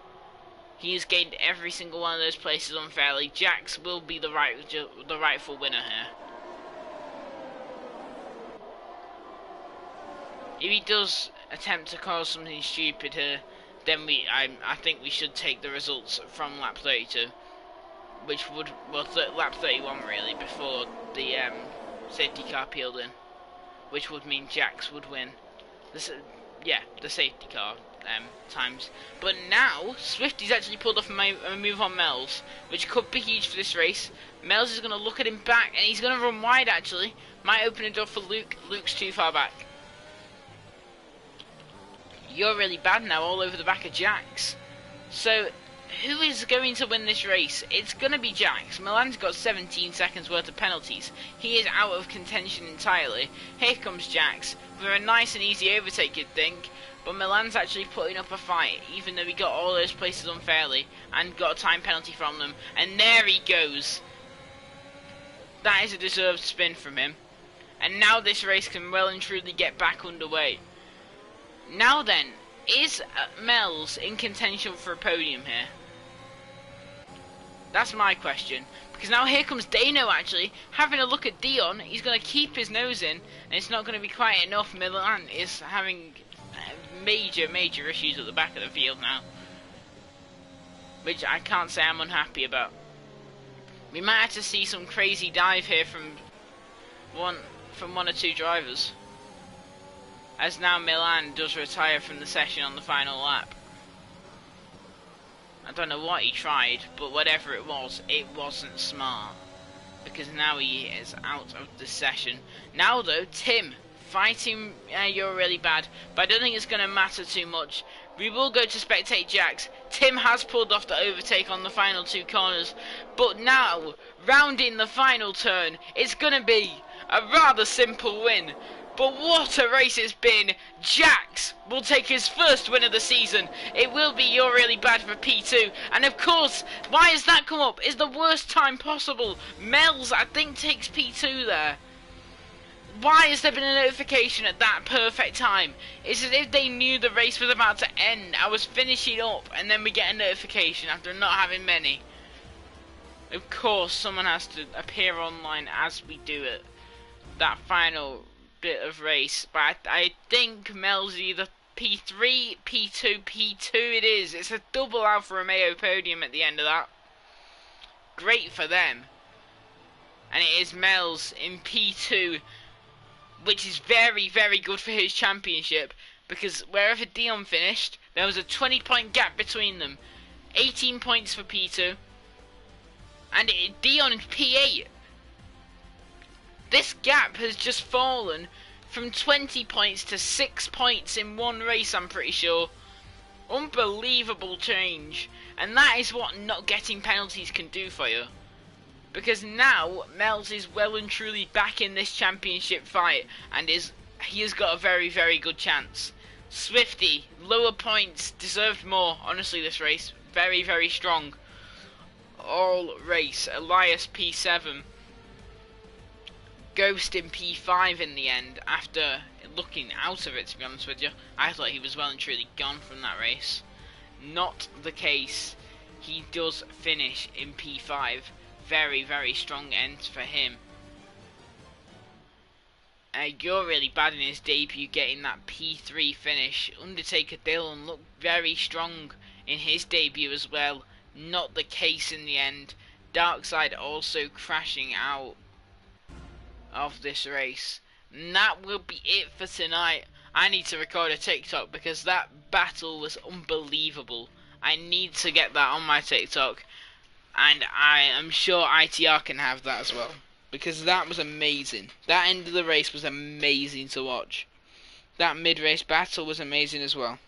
He's gained every single one of those places unfairly. Jax will be the rightful winner here. If he does attempt to cause something stupid here, then I think we should take the results from lap 32, which would lap 31 really, before the safety car peeled in, which would mean Jax would win. The safety car times. But now Swifty's actually pulled off a move on Mel's, which could be huge for this race. Mel's is going to look at him back, and he's going to run wide actually. Might open a door for Luke. Luke's too far back. You're Really Bad now all over the back of Jax. So who is going to win this race? It's going to be Jax. Milan's got 17 seconds worth of penalties. He is out of contention entirely. Here comes Jax with a nice and easy overtake, you'd think. But Milan's actually putting up a fight, even though he got all those places unfairly and got a time penalty from them. And there he goes. That is a deserved spin from him. And now this race can well and truly get back underway. Now then, is Mel's in contention for a podium here? That's my question. Because now here comes Dano actually, having a look at Dion. He's going to keep his nose in, and it's not going to be quite enough. Milan is having major issues at the back of the field now, which I can't say I'm unhappy about. We might have to see some crazy dive here from one or two drivers, as now Milan does retire from the session on the final lap. I don't know what he tried, but whatever it wasn't smart, because now he is out of the session. Now though, Tim fighting You're Really Bad, but I don't think it's going to matter too much. We will go to spectate Jax. Tim has pulled off the overtake on the final 2 corners, but now, rounding the final turn, it's going to be a rather simple win. But what a race it's been. Jax will take his first win of the season. It will be You're Really Bad for P2. And of course, why has that come up? It's the worst time possible. Mel's, I think, takes P2 there. Why has there been a notification at that perfect time? It's as if they knew the race was about to end. I was finishing up and then we get a notification after not having many. Of course, someone has to appear online as we do it. That final bit of race. But I think Mel's either P3, P2, P2 it is. It's a double Alfa Romeo podium at the end of that. Great for them. And it is Mel's in P2, which is very, very good for his championship, because wherever Dion finished, there was a 20-point gap between them. 18 points for P2, and Dion in P8. This gap has just fallen from 20 points to 6 points in one race, I'm pretty sure. Unbelievable change. And that is what not getting penalties can do for you. Because now, Mel's is well and truly back in this championship fight, and he has got a very, very good chance. Swifty, lower points, deserved more, honestly, this race. Very, very strong. All race. Elias P7. Ghost in P5 in the end, after looking out of it, to be honest with you. I thought he was well and truly gone from that race. Not the case. He does finish in P5. Very, very strong end for him. You're really bad in his debut, getting that P3 finish. Undertaker Dylan looked very strong in his debut as well. Not the case in the end. Darkside also crashing out of this race. And that will be it for tonight. I need to record a TikTok because that battle was unbelievable. I need to get that on my TikTok. And I am sure ITR can have that as well, because that was amazing. That end of the race was amazing to watch. That mid-race battle was amazing as well.